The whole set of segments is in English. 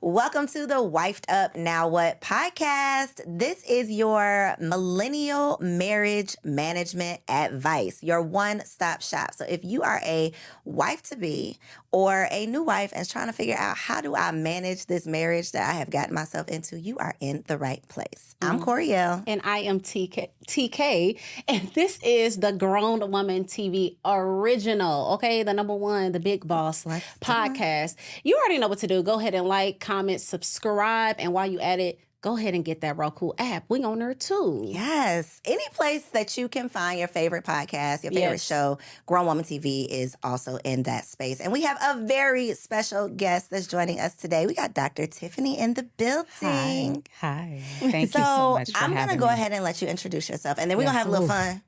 Welcome to the Wifed Up Now What podcast. This is your millennial marriage management advice, your one-stop shop. So if you are a wife-to-be or a new wife and is trying to figure out how do I manage this marriage that I have gotten myself into, you are in the right place. I'm Coriel. And I am TK. And this is the Grown Woman TV original, okay? The number one, the Big Boss podcast. You already know what to do. Go ahead and like, comment, subscribe. And while you at it, go ahead and get that Roku app. We on there too. Yes. Any place that you can find your favorite podcast, your favorite show, Grown Woman TV is also in that space. And we have a very special guest that's joining us today. We got Dr. Tiffanie in the building. Hi. Thank you so much for having me. I'm going to go ahead and let you introduce yourself. And then we're going to have a little fun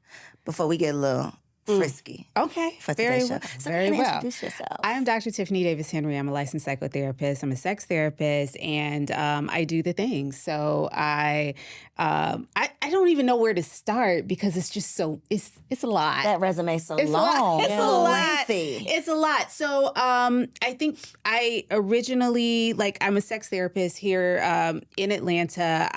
before we get a little frisky. Okay. For today's show. So very well. Introduce yourself. I am Dr. Tiffanie Davis Henry. I'm a licensed psychotherapist. I'm a sex therapist, and I do the things. So I don't even know where to start because it's just so it's a lot. That resume is so long. It's a lot. It's a lot. So I think I originally I'm a sex therapist here in Atlanta.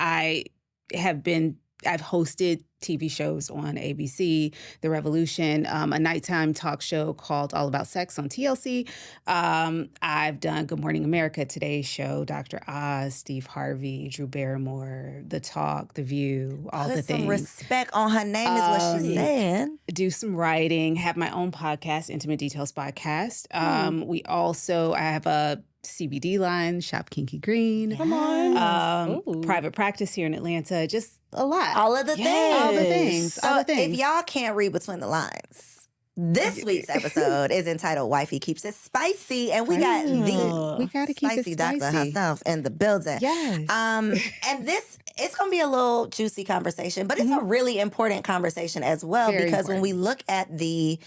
I've hosted TV shows on ABC, The Revolution, a nighttime talk show called All About Sex on TLC. I've done Good Morning America, Today's Show, Dr. Oz, Steve Harvey, Drew Barrymore, The Talk, The View, all the things. Some respect on her name is what she's saying. Do some writing, have my own podcast, Intimate Details Podcast. I have a CBD line, Shop Kinky Green. Come on. Private practice here in Atlanta. Just a lot. All of the things. All the things. So if y'all can't read between the lines, this week's episode is entitled Wifey Keeps It Spicy. And we got we gotta keep spicy it doctor spicy herself in the building. Yes. And it's going to be a little juicy conversation, but it's a really important conversation as well. Very because important. when we look at the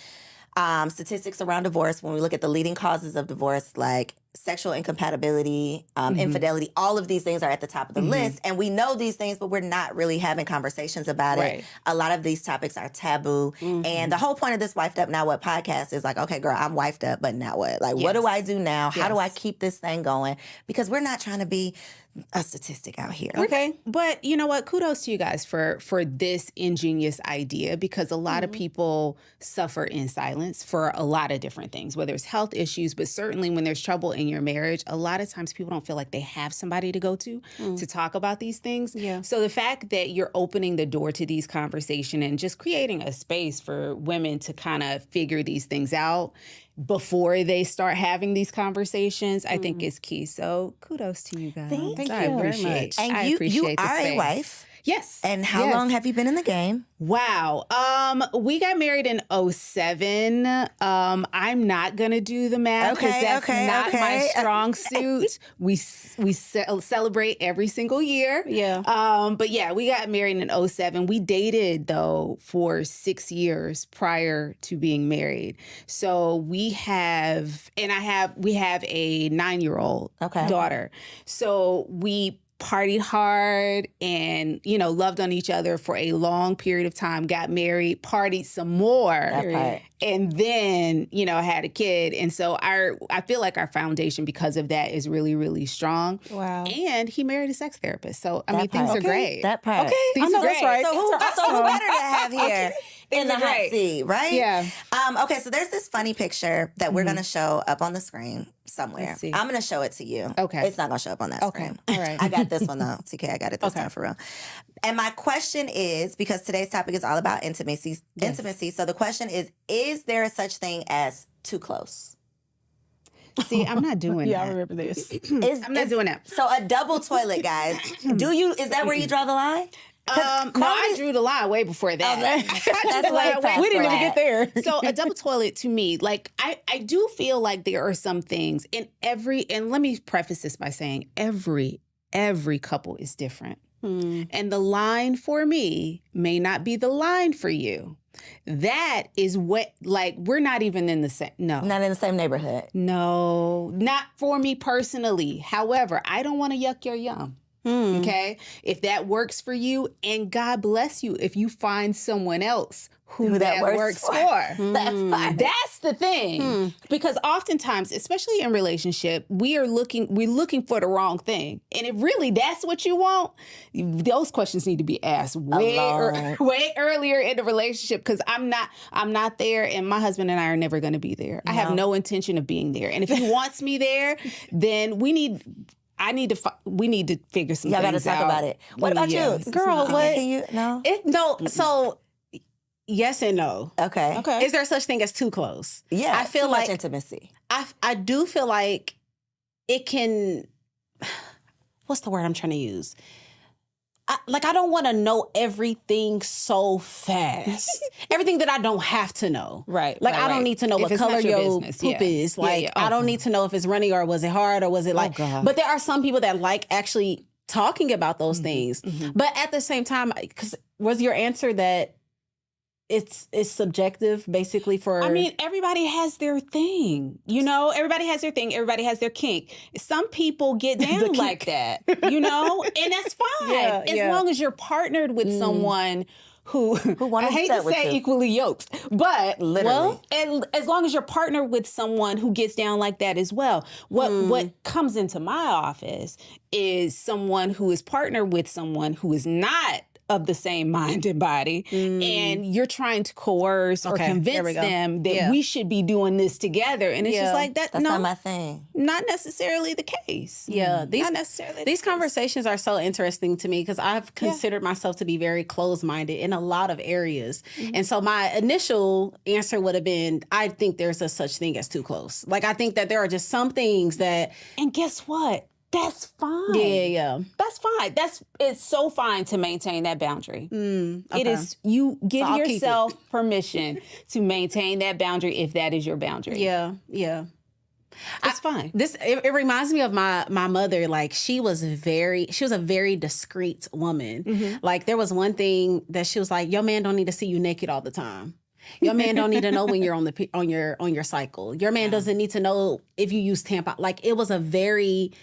statistics around divorce, when we look at the leading causes of divorce, like sexual incompatibility, infidelity, all of these things are at the top of the list. And we know these things, but we're not really having conversations about it. A lot of these topics are taboo. And the whole point of this Wifed Up Now What podcast is like, okay, girl, I'm wifed up, but now what? Like, what do I do now? How do I keep this thing going? Because we're not trying to be a statistic out here. Okay. But you know what? Kudos to you guys for this ingenious idea, because a lot of people suffer in silence for a lot of different things, whether it's health issues, but certainly when there's trouble in your marriage, a lot of times people don't feel like they have somebody to go to talk about these things. Yeah. So the fact that you're opening the door to these conversations and just creating a space for women to kind of figure these things out before they start having these conversations, I think is key. So kudos to you guys. Thank I you appreciate very much. And you the are space. a wife. Yes. And how long have you been in the game? Wow. We got married in 2007. I'm not going to do the math because that's not my strong suit. We celebrate every single year. Yeah. But yeah, we got married in 2007. We dated though for 6 years prior to being married. So we have a 9-year-old daughter. So we partied hard and, loved on each other for a long period of time, got married, partied some more, and then, had a kid. And so I feel like our foundation because of that is really, really strong. Wow. And he married a sex therapist. So, things are great. That part. Okay. Things are great. Right. So who better to have here in the hot seat, right? Yeah. Okay, so there's this funny picture that we're going to show up on the screen somewhere. I'm going to show it to you. Okay. It's not going to show up on that screen. All right. I got this one, though. TK, I got it this time for real. And my question is, because today's topic is all about intimacy. So the question is there a such thing as too close? See, I'm not doing that. I remember this. I'm not doing that. So a double toilet, guys. Is that where you draw the line? No, I drew the line way before that. We didn't even get there. So a double toilet to me, I do feel like there are some things and let me preface this by saying every couple is different. And the line for me may not be the line for you. That is what, we're not even in the same, Not in the same neighborhood. No, not for me personally. However, I don't want to yuck your yum. Okay? If that works for you, and God bless you if you find someone else who that works for. That's fine. That's the thing. Because oftentimes, especially in relationship, we're looking for the wrong thing. And if really that's what you want, those questions need to be asked way earlier in the relationship, because I'm not there, and my husband and I are never going to be there. I have no intention of being there. And if he wants me there, then we need to figure some things out. Y'all got to talk about it. What about you? Girl, what? Can you, no? So yes and no. Okay. Is there such thing as too close? Yeah. I feel too like much intimacy. I do feel like it can. What's the word I'm trying to use? I don't want to know everything so fast. Everything that I don't have to know. Right. I don't need to know what color your poop is. I don't need to know if it's runny or was it hard or was it like. But there are some people that like actually talking about those things. But at the same time, because was your answer that it's subjective, basically? For, I mean, everybody has their thing. Everybody has their thing. Everybody has their kink. Some people get down like that, and that's fine. As long as you're partnered with someone who I hate to say equally yoked, but literally, and as long as you're partnered with someone who gets down like that as well. What comes into my office is someone who is partnered with someone who is not of the same mind and body, and you're trying to coerce or convince them that we should be doing this together, and it's just like that's not my thing. Not necessarily the case. Not necessarily. These conversations are so interesting to me because I've considered myself to be very closed-minded in a lot of areas, and so my initial answer would have been, I think there's a such thing as too close. I think that there are just some things that, and guess what? That's fine. Yeah. That's fine. It's so fine to maintain that boundary. It is, you give yourself permission to maintain that boundary if that is your boundary. Yeah. It's fine. It reminds me of my mother. She was a very discreet woman. There was one thing that she was like, your man don't need to see you naked all the time. Your man don't need to know when you're on your cycle. Your man doesn't need to know if you use tampon. It was a very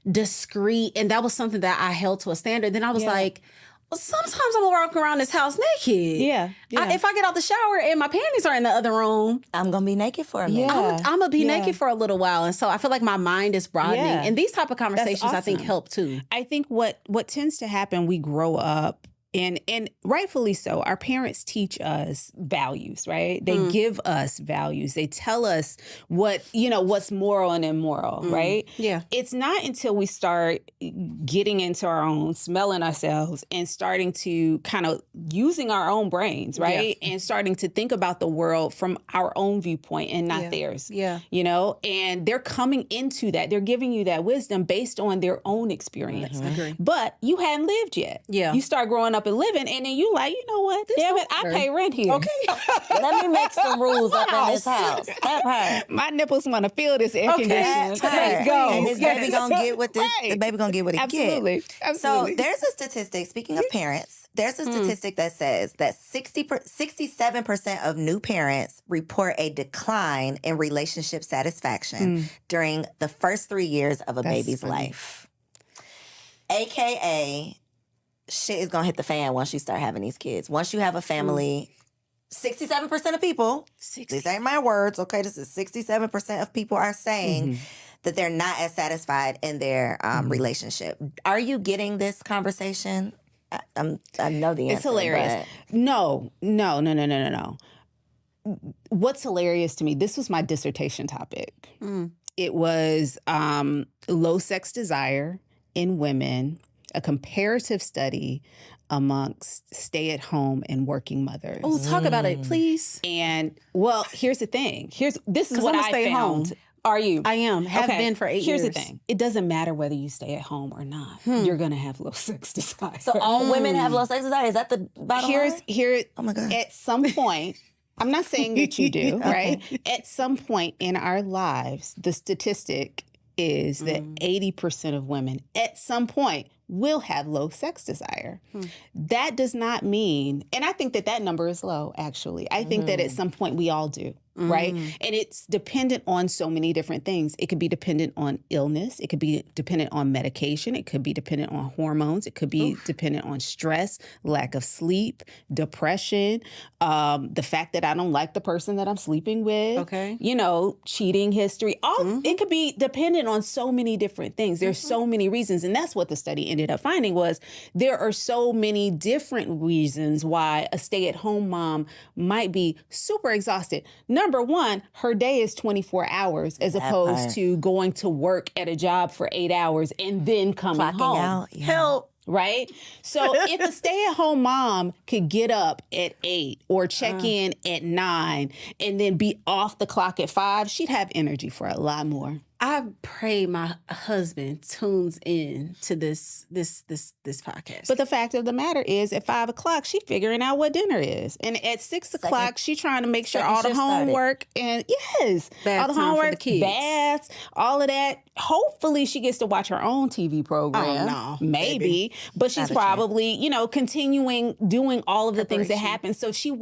discreet, and that was something that I held to a standard. Then I was like, well, sometimes I'm gonna walk around this house naked. If I get out the shower and my panties are in the other room, I'm gonna be naked for a minute. I'm gonna be naked for a little while. And so I feel like my mind is broadening. And these type of conversations, I think, help too. I think what tends to happen, we grow up, and rightfully so, our parents teach us values, right? They give us values. They tell us what's moral and immoral, right? Yeah. It's not until we start getting into our own, smelling ourselves, and starting to kind of using our own brains, right? And starting to think about the world from our own viewpoint and not theirs. And they're coming into that. They're giving you that wisdom based on their own experience. But you hadn't lived yet. You start growing up and living, and then you like, you know what? Damn it, I pay rent here. Okay. Let me make some rules up in this house. My nipples want to feel this air conditioning. Let's go. And this baby gonna get what this. The baby gonna get what it Absolutely. gets. So there's a statistic. Speaking of parents, there's a statistic that says that 67% of new parents report a decline in relationship satisfaction during the first 3 years of a baby's life. AKA, shit is gonna hit the fan once you start having these kids. Once you have a family, 67% of people, these ain't my words, okay? This is 67% of people are saying that they're not as satisfied in their relationship. Are you getting this conversation? I know the answer. It's hilarious. No. What's hilarious to me, this was my dissertation topic. It was low sex desire in women, a comparative study amongst stay-at-home and working mothers. Oh, talk about it, please. And well, here's the thing. This is what I'm a I stay-at-home. found. Are you? I am. Have been for 8 years. Here's the thing. It doesn't matter whether you stay at home or not. You're going to have low sex desire. So all women have low sex desire? Is that the bottom line? Oh my God. At some point, I'm not saying that you do, right? At some point in our lives, the statistic is that 80% of women at some point will have low sex desire. That does not mean, and I think that number is low, actually. I think that at some point we all do. right? And it's dependent on so many different things. It could be dependent on illness. It could be dependent on medication. It could be dependent on hormones. It could be dependent on stress, lack of sleep, depression, the fact that I don't like the person that I'm sleeping with, cheating history. It could be dependent on so many different things. There's so many reasons. And that's what the study ended up finding was there are so many different reasons why a stay-at-home mom might be super exhausted. Number one, her day is 24 hours as opposed to going to work at a job for 8 hours and then coming home. Out. Yeah. Help. Right? So if a stay-at-home mom could get up at 8 or check in at 9 and then be off the clock at 5, she'd have energy for a lot more. I pray my husband tunes in to this podcast. But the fact of the matter is, at 5 o'clock, she's figuring out what dinner is, and at 6 o'clock, she's trying to make sure all the homework all the homework, for the baths, all of that. Hopefully, she gets to watch her own TV program. Oh, no, maybe, but she's probably continuing doing all of the things that happen. So she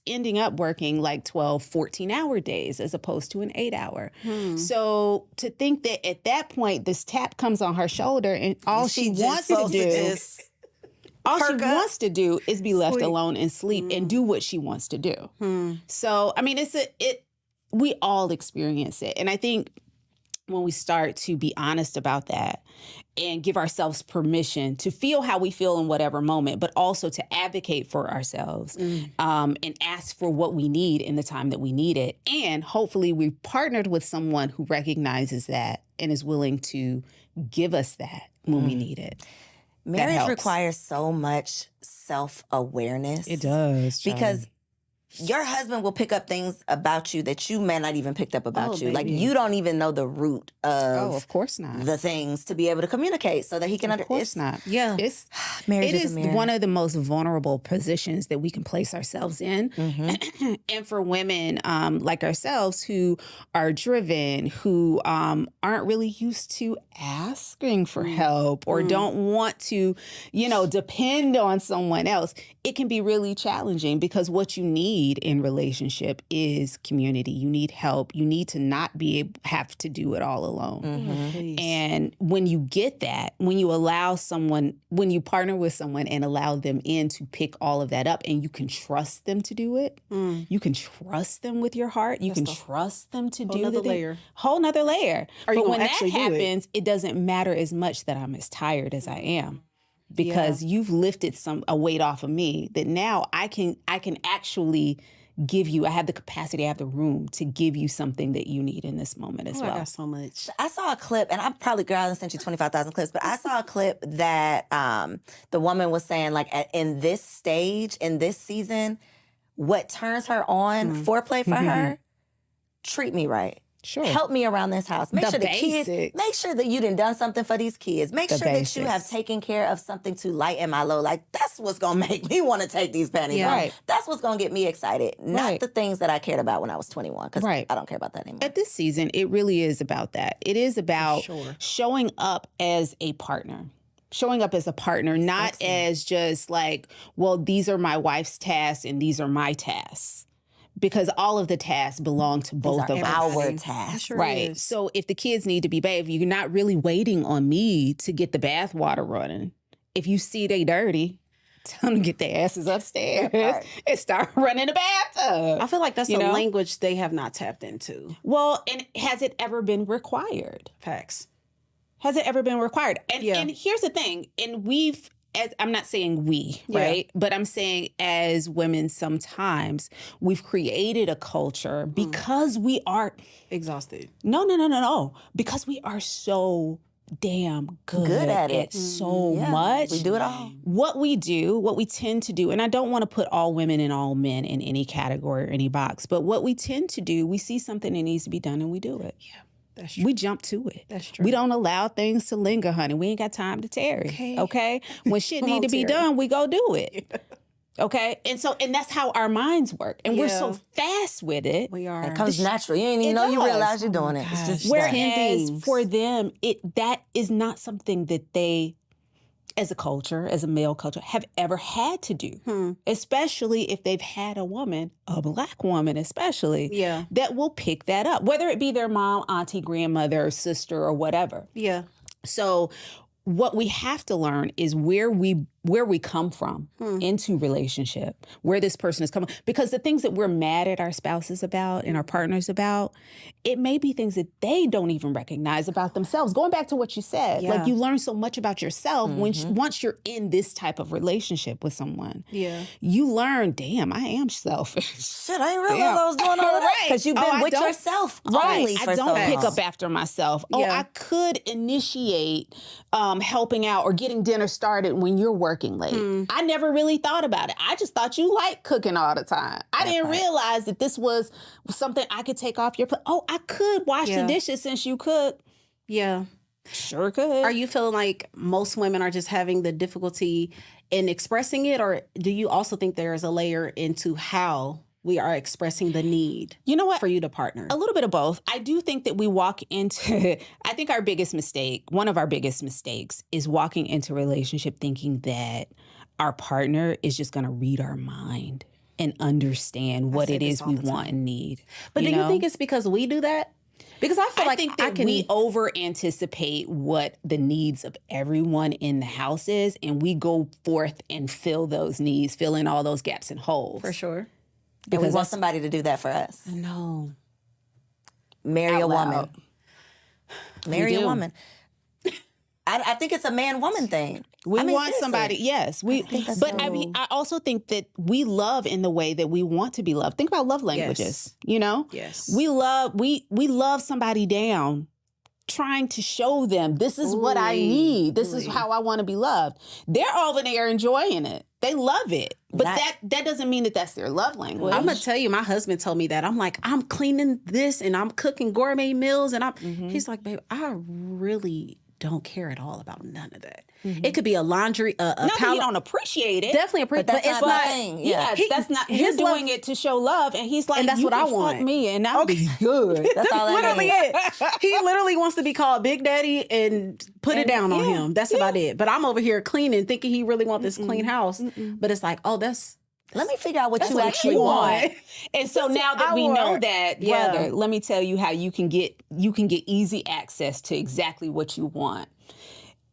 ending up working like 12, 14-hour days as opposed to an 8-hour. So to think that at that point, this tap comes on her shoulder and all she wants to do is be left alone and sleep and do what she wants to do. So, I mean, we all experience it. And I think when we start to be honest about that and give ourselves permission to feel how we feel in whatever moment, but also to advocate for ourselves and ask for what we need in the time that we need it. And hopefully we've partnered with someone who recognizes that and is willing to give us that when we need it. Marriage requires so much self-awareness. It does. Because your husband will pick up things about you that you may not even picked up about you. Baby. Like, you don't even know the root of course not. The things to be able to communicate so that he can understand. Of course not. Yeah. Marriage is one of the most vulnerable positions that we can place ourselves in. And for women like ourselves who are driven, who aren't really used to asking for help or don't want to, depend on someone else, it can be really challenging because what you need in relationship is community. You need help. You need to not have to do it all alone. And when you get that, when you partner with someone and allow them in to pick all of that up and you can trust them to do it, you can trust them with your heart, you can trust them to do the thing. Whole nother layer. But when that happens, it doesn't matter as much that I'm as tired as I am. Because you've lifted a weight off of me that now I can actually give you. I have the capacity, I have the room to give you something that you need in this moment as well. I got so much. I saw a clip, and I probably, girl, I sent you 25,000 clips, but I saw a clip that the woman was saying, like, in this stage, in this season, what turns her on, foreplay for her, treat me right. Sure. Help me around this house. Make sure that you done something for these kids. Make sure that you have taken care of something to lighten my load. Like, that's what's going to make me want to take these panties off. Right. That's what's going to get me excited. Not the things that I cared about when I was 21, because I don't care about that anymore. At this season, it really is about that. It is about showing up as a partner. Showing up as a partner, not as just like, well, these are my wife's tasks and these are my tasks. Because all of the tasks belong to both of us. Our tasks. Sure right. Is. So if the kids need to be bathed, you're not really waiting on me to get the bath water running. If you see they dirty, tell them to get their asses upstairs and start running the bathtub. I feel like that's a language they have not tapped into. Well, and has it ever been required? Facts. Has it ever been required? And here's the thing, and I'm not saying we, right? But I'm saying as women, sometimes we've created a culture because we are exhausted. No. Because we are so damn good at it so much. We do it all. What we tend to do, and I don't want to put all women and all men in any category or any box, but what we tend to do, we see something that needs to be done and we do it. Yeah. That's true. We jump to it. That's true. We don't allow things to linger, honey. We ain't got time to tarry. Okay? When shit need to be done, we go do it. Okay? And that's how our minds work. And we're so fast with it. We are. It comes natural. You ain't even know you realize you're doing it. It's just whereas for them, that is not something that they as a culture, as a male culture, have ever had to do, especially if they've had a woman, a Black woman especially, that will pick that up, whether it be their mom, auntie, grandmother, sister, or whatever. Yeah. So what we have to learn is where we come from into relationship, where this person is coming. Because the things that we're mad at our spouses about and our partners about, it may be things that they don't even recognize about themselves. Going back to what you said, like you learn so much about yourself once you're in this type of relationship with someone. Yeah. You learn, damn, I am selfish. Shit, I didn't realize I was doing all of that. Because you've been with yourself only for so long. I don't pick up after myself. Oh, I could initiate helping out or getting dinner started when you're working late. I never really thought about it. I just thought you liked cooking all the time. I didn't realize that this was something I could take off your plate. Oh, I could wash the dishes since you cook. Yeah. Sure could. Are you feeling like most women are just having the difficulty in expressing it, or do you also think there is a layer into how we are expressing the need, you know what, for you to partner? A little bit of both. I do think that we walk into, I think our biggest mistake, one of our biggest mistakes is walking into a relationship thinking that our partner is just going to read our mind and understand what it is we want and need. But do you think it's because we do that? Because I feel like think that we over anticipate what the needs of everyone in the house is, and we go forth and fill those needs, fill in all those gaps and holes. For sure. And we want somebody to do that for us. No. Marry a woman. Marry You a do. woman. I think it's a man-woman thing. We want seriously. somebody, yes. I mean, I also think that we love in the way that we want to be loved. Think about love languages, you know? Yes. We love somebody down, trying to show them this is what I need. This is how I want to be loved. They're over there enjoying it. They love it. But that doesn't mean that that's their love language. I'm going to tell you, my husband told me that. I'm like, I'm cleaning this and I'm cooking gourmet meals. And he's like, babe, I really don't care at all about none of that. It could be a laundry, Not that you don't appreciate it. Definitely appreciate, but it's not. thing. Yeah, that's not. You're doing it to show love, and he's like, And that's you what I can want. Fuck me, and I'll be good. That's all that literally is. it. He literally wants to be called Big Daddy and put it down on him. That's about it. But I'm over here cleaning, thinking he really wants this clean house. But it's like, oh, that's. Let me figure out what you what actually you want. want. And so now that we know that, brother, let me tell you how you can get easy access to exactly what you want.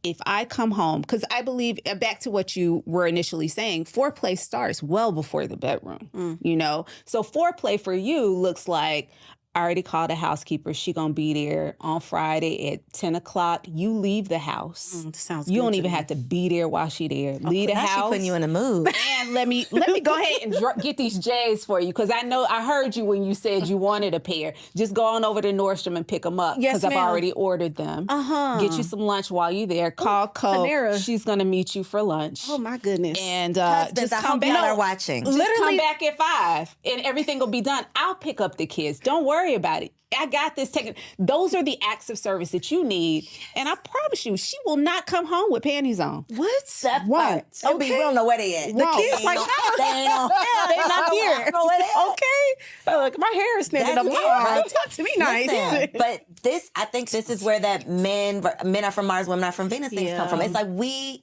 If I come home, because I believe, back to what you were initially saying, foreplay starts well before the bedroom, you know? So foreplay for you looks like, I already called a housekeeper. She gonna be there on Friday at 10 o'clock. You leave the house. Sounds You good don't to even me. have to be there while she there. Leave the Now she house. putting you in the mood. And let me go ahead and get these J's for you, because I heard you when you said you wanted a pair. Just go on over to Nordstrom and pick them up, Yes, because I've ma'am. already ordered them. Get you some lunch while you're there. Call Co. Panera. She's gonna meet you for lunch. Oh my goodness. And Husbands, just I come hope y'all back. are watching. Just Literally- come back at 5 and everything will be done. I'll pick up the kids. Don't worry about it. I got this taken. Those are the acts of service that you need. And I promise you, she will not come home with panties on. what? That What? part. It'll be, we don't know where they at. The kids like, they ain't on. They're not here. I don't know where they at. Okay. Like, my hair is standing up. That's it, Oh, right? talk to me nice. Listen, but I think this is where that men are from Mars, women are from Venus things come from. It's like we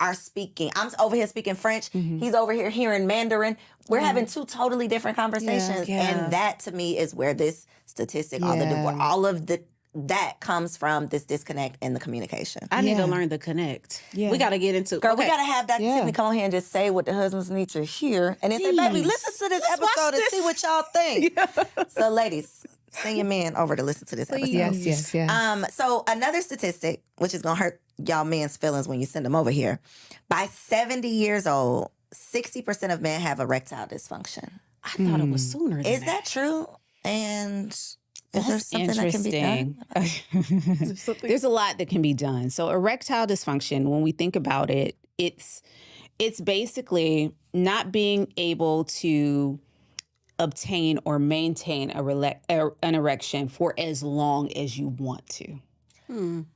are speaking. I'm over here speaking French. He's over here hearing Mandarin. We're having two totally different conversations. Yeah. And that to me is where this statistic, all of that comes from this disconnect in the communication. I need to learn to connect. Yeah. We got to get into. Girl, we got to have Dr. Tiffany come on here and just say what the husbands need to hear. And then say, baby, listen to this episode and see what y'all think. So, ladies, send your man over to listen to this episode. Yes. So another statistic, which is going to hurt y'all men's feelings when you send them over here. By 70 years old, 60% of men have erectile dysfunction. I thought it was sooner than Is that true? And is there something that can be done? There's a lot that can be done. So erectile dysfunction, when we think about it, it's basically not being able to obtain or maintain an erection for as long as you want to.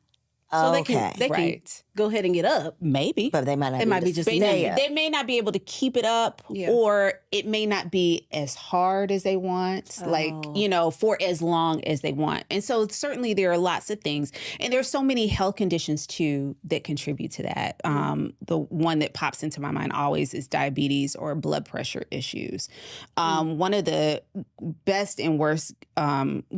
So they Okay. can Right. go ahead and get up. Maybe. But they might not It be might be able to just stay up. They may not be able to keep it up, Yeah. or it may not be as hard as they want, like, for as long as they want. And so certainly there are lots of things. And there's so many health conditions too that contribute to that. The one that pops into my mind always is diabetes or blood pressure issues. One of the best and worst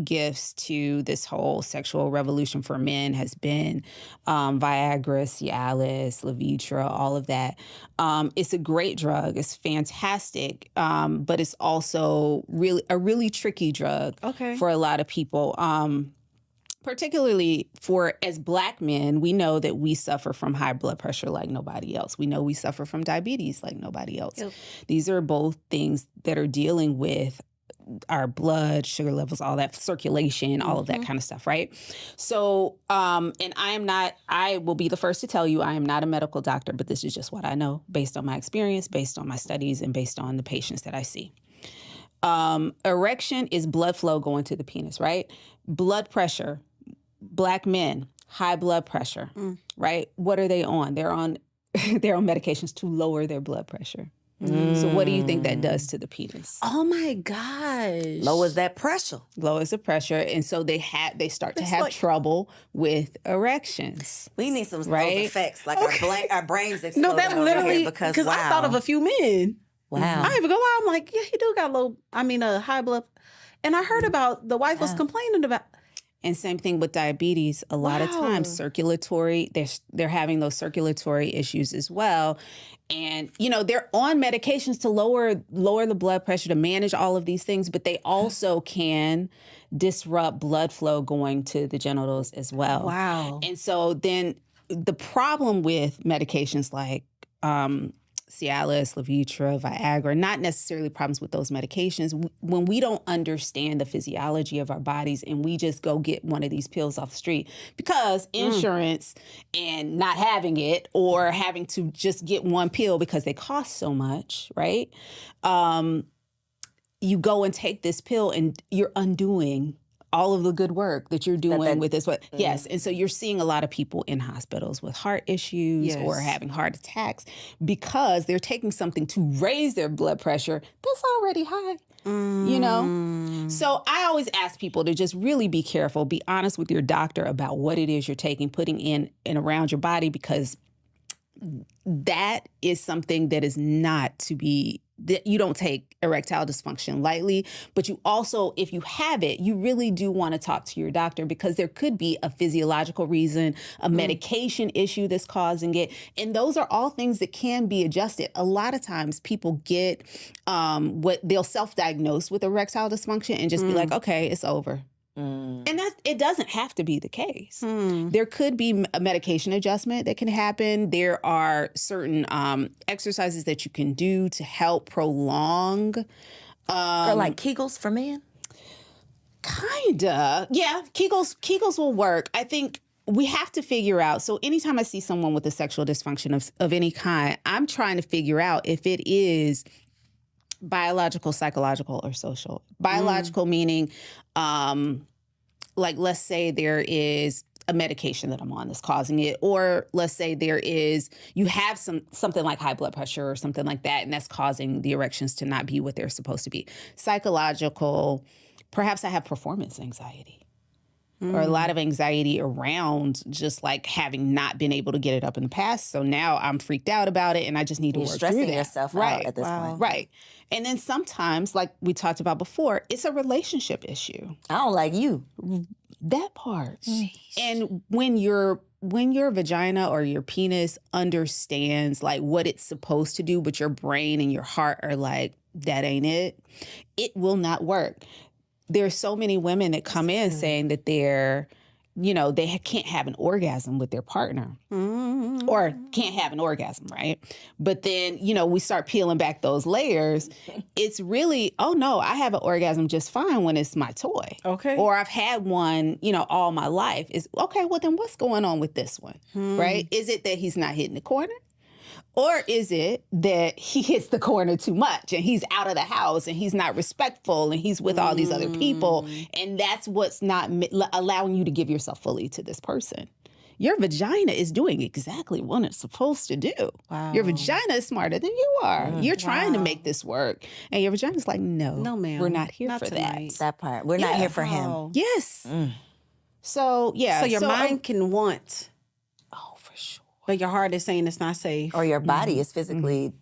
gifts to this whole sexual revolution for men has been Viagra, Cialis, Levitra, all of that. It's a great drug. It's fantastic, but it's also a really tricky drug for a lot of people. Particularly as Black men, we know that we suffer from high blood pressure like nobody else. We know we suffer from diabetes like nobody else. Yep. These are both things that are dealing with our blood, sugar levels, all that, circulation, all of that kind of stuff, right? So, and I will be the first to tell you, I am not a medical doctor, but this is just what I know based on my experience, based on my studies, and based on the patients that I see. Erection is blood flow going to the penis, right? Blood pressure, Black men, high blood pressure, right? What are they on? They're on medications to lower their blood pressure. So what do you think that does to the penis? Oh my gosh. Lowers that pressure. Lowers the pressure. And so they start to have trouble with erections. We need some Right? those effects, like our brains explode. No, that literally, because I thought of a few men. Wow. I ain't even gonna lie. I'm like, yeah, he do got a high blood. And I heard about the wife was complaining about. And same thing with diabetes. A lot of times circulatory, they're having those circulatory issues as well. And, they're on medications to lower the blood pressure, to manage all of these things, but they also can disrupt blood flow going to the genitals as well. Wow. And so then the problem with medications like Cialis, Levitra, Viagra, not necessarily problems with those medications. When we don't understand the physiology of our bodies and we just go get one of these pills off the street because insurance and not having it, or having to just get one pill because they cost so much, right? You go and take this pill and you're undoing all of the good work that you're doing with this. Yes. And so you're seeing a lot of people in hospitals with heart issues or having heart attacks because they're taking something to raise their blood pressure that's already high. So I always ask people to just really be careful, be honest with your doctor about what it is you're taking, putting in and around your body, because that is something that is not to be, that you don't take erectile dysfunction lightly, but you also, if you have it, you really do want to talk to your doctor, because there could be a physiological reason, a medication issue that's causing it. And those are all things that can be adjusted. A lot of times people get what they'll self-diagnose with erectile dysfunction and just be like, okay, it's over. And it doesn't have to be the case. There could be a medication adjustment that can happen. There are certain exercises that you can do to help prolong. Or like Kegels for men? Kinda. Yeah, Kegels will work. I think we have to figure out. So anytime I see someone with a sexual dysfunction of any kind, I'm trying to figure out if it is biological, psychological, or social. Biological meaning, like, let's say there is a medication that I'm on that's causing it, or let's say you have something like high blood pressure or something like that, and that's causing the erections to not be what they're supposed to be. Psychological, perhaps I have performance anxiety. Or a lot of anxiety around just like having not been able to get it up in the past. So now I'm freaked out about it and I just need to work through that. You're stressing yourself out at this point. Right. And then sometimes, like we talked about before, it's a relationship issue. I don't like you. That part. And when your vagina or your penis understands like what it's supposed to do, but your brain and your heart are like, that ain't it, it will not work. There's so many women that come in saying that they can't have an orgasm with their partner or can't have an orgasm, right? But then, we start peeling back those layers. It's really, oh no, I have an orgasm just fine when it's my toy. Okay. Or I've had one, all my life. Is okay, well then what's going on with this one, right? Is it that he's not hitting the corner? Or is it that he hits the corner too much and he's out of the house and he's not respectful and he's with all these other people, and that's what's not allowing you to give yourself fully to this person? your vagina is doing exactly what it's supposed to do. Wow. Your vagina is smarter than you are. You're trying to make this work. And your vagina's like, no, ma'am. we're not here Not for tonight. That part. We're not here for him. Wow. that. Yes. So, yeah. So your mind can want, Oh, for sure. but your heart is saying it's not safe. Or your body is physically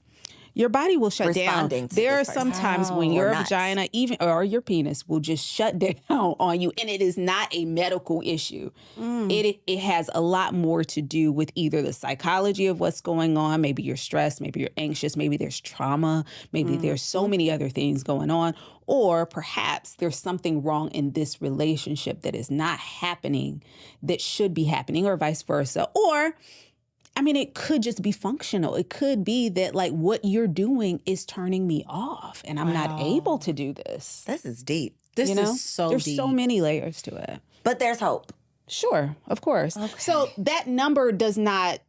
Your body will shut down. Responding to There are this some person. times when Oh, your or not. vagina, even or your penis, will just shut down on you, and it is not a medical issue. It has a lot more to do with either the psychology of what's going on. Maybe you're stressed. Maybe you're anxious. Maybe there's trauma. Maybe there's so many other things going on, or perhaps there's something wrong in this relationship that is not happening that should be happening, or vice versa, or. I mean, it could just be functional. It could be that like what you're doing is turning me off and I'm not able to do this. this is deep. This You know, is so there's deep. so many layers to it. But there's hope. Sure, of course. So that number does not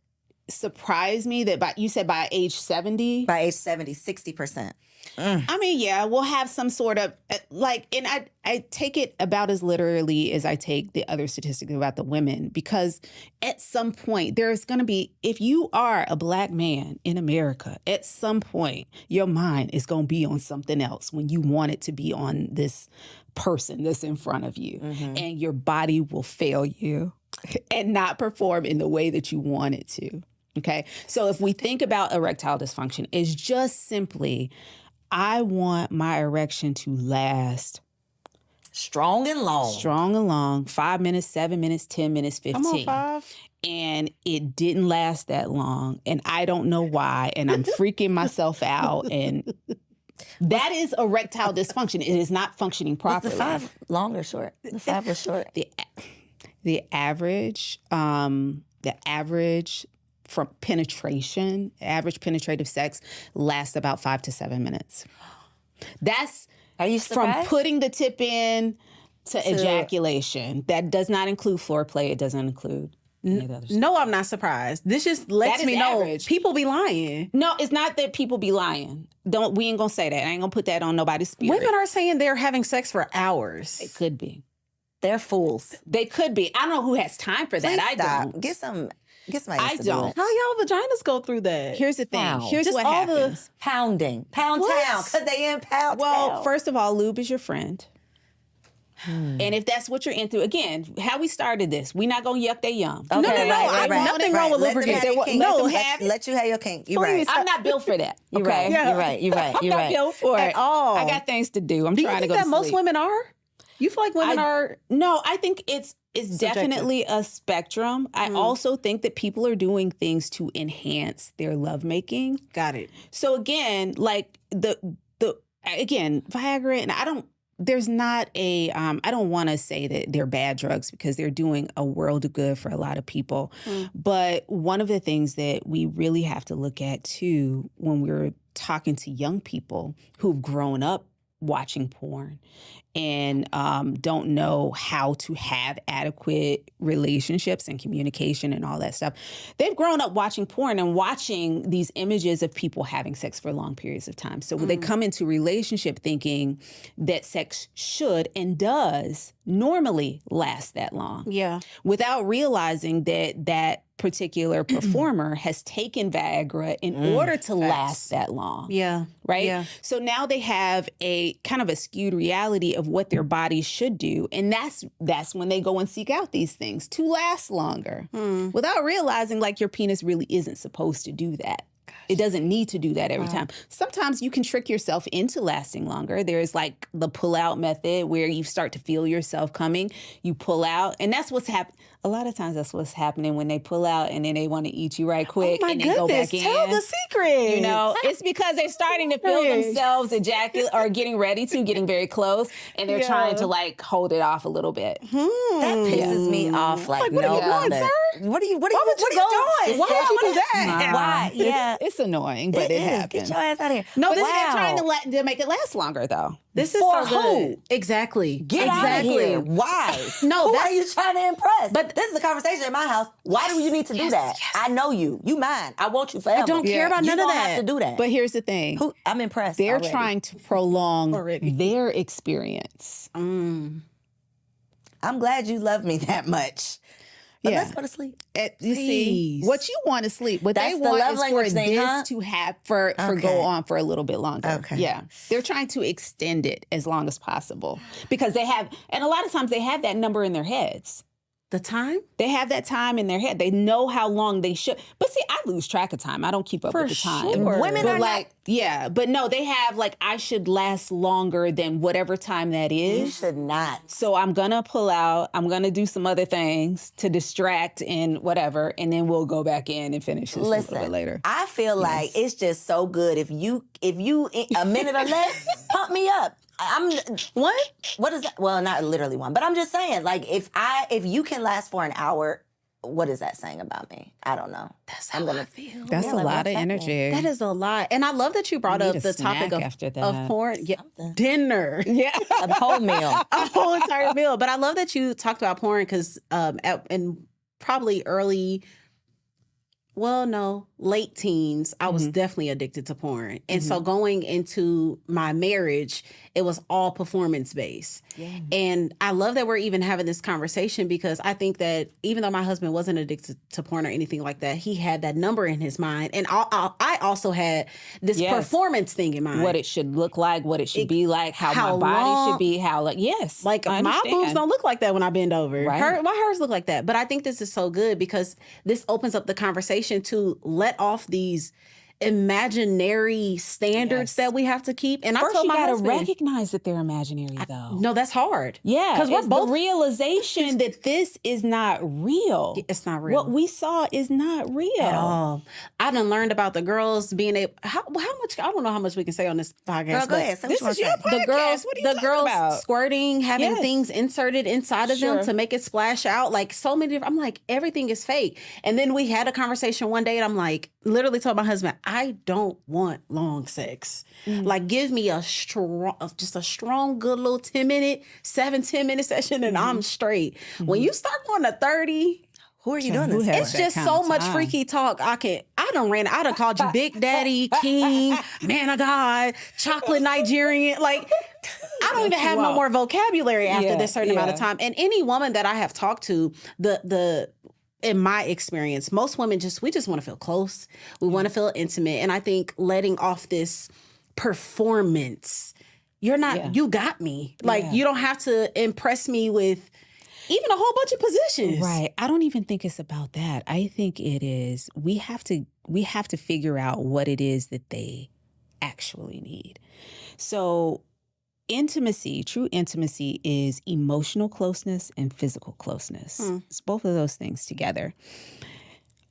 surprise me that you said by age 70. By age 70, 60%. I mean, yeah, we'll have some sort of and I take it about as literally as I take the other statistics about the women, because at some point there's going to be, if you are a Black man in America, at some point your mind is going to be on something else when you want it to be on this person that's in front of you, and your body will fail you and not perform in the way that you want it to. Okay. So if we think about erectile dysfunction, it's just simply, I want my erection to last Strong and long. strong and long, 5 minutes, 7 minutes, 10 minutes, 15. I'm on 5. And it didn't last that long. And I don't know why. And I'm freaking myself out. And that is erectile dysfunction. It is not functioning Was properly. the 5 long or short? The 5 was short. The average from penetration, average penetrative sex lasts about 5 to 7 minutes. That's Are you from surprised? putting the tip in to ejaculation. That does not include foreplay. It doesn't include any of the other stuff. No, I'm not surprised. This just lets That is me know average. people be lying. No, it's not that people be lying. We ain't gonna say that. I ain't gonna put that on nobody's spirit. Women are saying they're having sex for hours. It could be. They're fools. They could be. I don't know who has time for that. Please I stop. don't. Get somebody I else to do don't. it. How y'all vaginas go through that? Here's the thing. Wow. Here's Just what all the- happens. Pound What? town, because they in pound Well, town. first of all, lube is your friend. And if that's what you're into, again, how we started this, we not gonna yuck they yum. Okay, no, right. nothing wrong with Let them lubricant. have your kink. No, Let them have- let you have your kink. You're right. I'm not built for that. You're okay? right. Yeah. You're right. You're right. I'm You're not right. built for At it. all. I got things to do. I'm Do you trying to think go that to most sleep. women are? You feel like women are? No, I think it's definitely a spectrum. I also think that people are doing things to enhance their lovemaking. Got it. So again, like the Viagra, and there's not a, I don't want to say that they're bad drugs because they're doing a world of good for a lot of people. But one of the things that we really have to look at too, when we're talking to young people who've grown up watching porn and don't know how to have adequate relationships and communication and all that stuff. They've grown up watching porn and watching these images of people having sex for long periods of time. So when they come into relationship thinking that sex should and does normally last that long, Yeah. without realizing that that particular performer has taken Viagra in order to last that long. Yeah. Right? Yeah. So now they have a kind of a skewed reality of what their bodies should do. And that's when they go and seek out these things to last longer without realizing like your penis really isn't supposed to do that. It doesn't need to do that every time. Sometimes you can trick yourself into lasting longer. There's like the pull out method where you start to feel yourself coming, you pull out, and that's what's happening. A lot of times that's what's happening when they pull out and then they want to eat you right quick Oh my and then go goodness. back in. Tell the secret. You know, it's because they're starting to feel themselves ejaculate or getting very close, and they're trying to like hold it off a little bit. That pisses me off like what no are you doing, other. sir? What are you would doing? you Why would you do that? Why? Yeah. It's annoying, but it is. happens. Get your ass out of here. No, But this they're trying to make it last longer, though. This is For so good. who? Exactly. Get exactly. out of here. Why? No, Who that's- are you trying to impress? But this is a conversation in my house. Why do you need to do that? I know you. You mine. I want you forever. I don't care about you none of don't that. have to do that. But here's the thing. I'm impressed. They're already. trying to prolong Already. their experience. I'm glad you love me that much. But let's go to sleep. You see, what you want to sleep. What That's they the want love is language for thing, this huh? to have for go on for a little bit longer. Okay. Yeah. They're trying to extend it as long as possible because they have, and a lot of times they have that number in their heads. The time? They have that time in their head. They know how long they should. But see, I lose track of time. I don't keep up For with the time. sure. Women but are like, yeah, but no, they have like, I should last longer than whatever time that is. You should not. So I'm going to pull out. I'm going to do some other things to distract and whatever. And then we'll go back in and finish this a little bit later. I feel like it's just so good. If you a minute or less, pump me up. What is that? Well, not literally one, but I'm just saying, like, if you can last for an hour, what is that saying about me? I don't know. That's how I feel. That's a lot of energy. That is a lot. And I love that you brought up the topic of porn. Yeah, dinner. Yeah. A whole meal. A whole entire meal. But I love that you talked about porn because in probably late teens, I was definitely addicted to porn. And so going into my marriage, it was all performance based. Yeah. And I love that we're even having this conversation because I think that even though my husband wasn't addicted to porn or anything like that, he had that number in his mind. And I also had this performance thing in mind. What it should look like, what it should be like, how my body should be, like my boobs don't look like that when I bend over. Right. Hers look like that. But I think this is so good because this opens up the conversation to let off these imaginary standards that we have to keep. And first, I told my gotta husband, recognize that they're imaginary, though. No, that's hard. Yeah, because we're both the realization that this is not real. It's not real. What we saw is not real at all. I done learned about the girls being able. How much? I don't know how much we can say on this podcast. Girl, go ahead. This is your podcast. The girls squirting, having things inserted inside of them to make it splash out. Like so many different. I'm like, everything is fake. And then we had a conversation one day, and I'm like, literally told my husband, I don't want long sex. Like, give me a strong, good little 10 minute session, and I'm straight. When you start going to 30. Who are you doing this? It's just so much freaky talk. I done called you Big Daddy, King, Man of God, Chocolate Nigerian. Like, I don't even have no more vocabulary after this certain amount of time. And any woman that I have talked to, in my experience, most women we just want to feel close. We want to feel intimate. And I think letting off this performance, you got me. Like, you don't have to impress me with even a whole bunch of positions. Right. I don't even think it's about that. I think it is, we have to figure out what it is that they actually need. So intimacy, true intimacy is emotional closeness and physical closeness. It's both of those things together.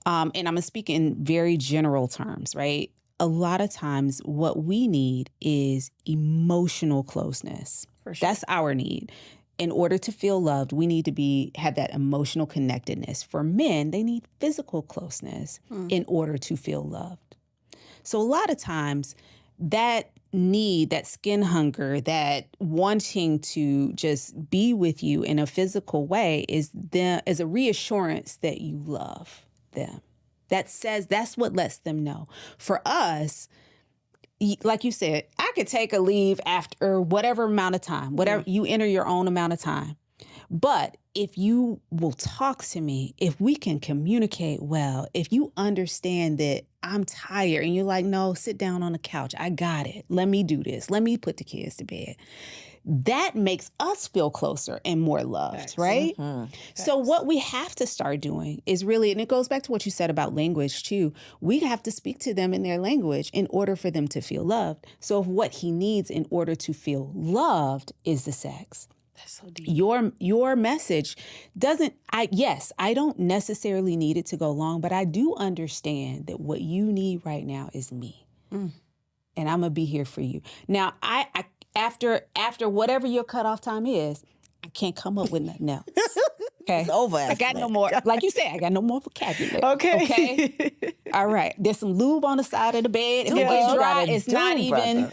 And I'm going to speak in very general terms, right? A lot of times what we need is emotional closeness. For sure. That's our need. In order to feel loved, we need to have that emotional connectedness. For men, they need physical closeness in order to feel loved. So a lot of times that need, that skin hunger, that wanting to just be with you in a physical way is a reassurance that you love them. That's what lets them know. For us, like you said, I could take a leave after whatever amount of time, whatever you enter your own amount of time. But if you will talk to me, if we can communicate well, if you understand that I'm tired and you're like, no, sit down on the couch. I got it. Let me do this. Let me put the kids to bed. That makes us feel closer and more loved, right? So what we have to start doing is really, and it goes back to what you said about language too, we have to speak to them in their language in order for them to feel loved. So if what he needs in order to feel loved is the sex. That's so deep. Your message I don't necessarily need it to go long, but I do understand that what you need right now is me. And I'm going to be here for you. Now, after whatever your cutoff time is, I can't come up with nothing else. Okay. It's over. I got no more. Like you said, I got no more vocabulary. Okay. All right. There's some lube on the side of the bed. If it's dry, it's not even.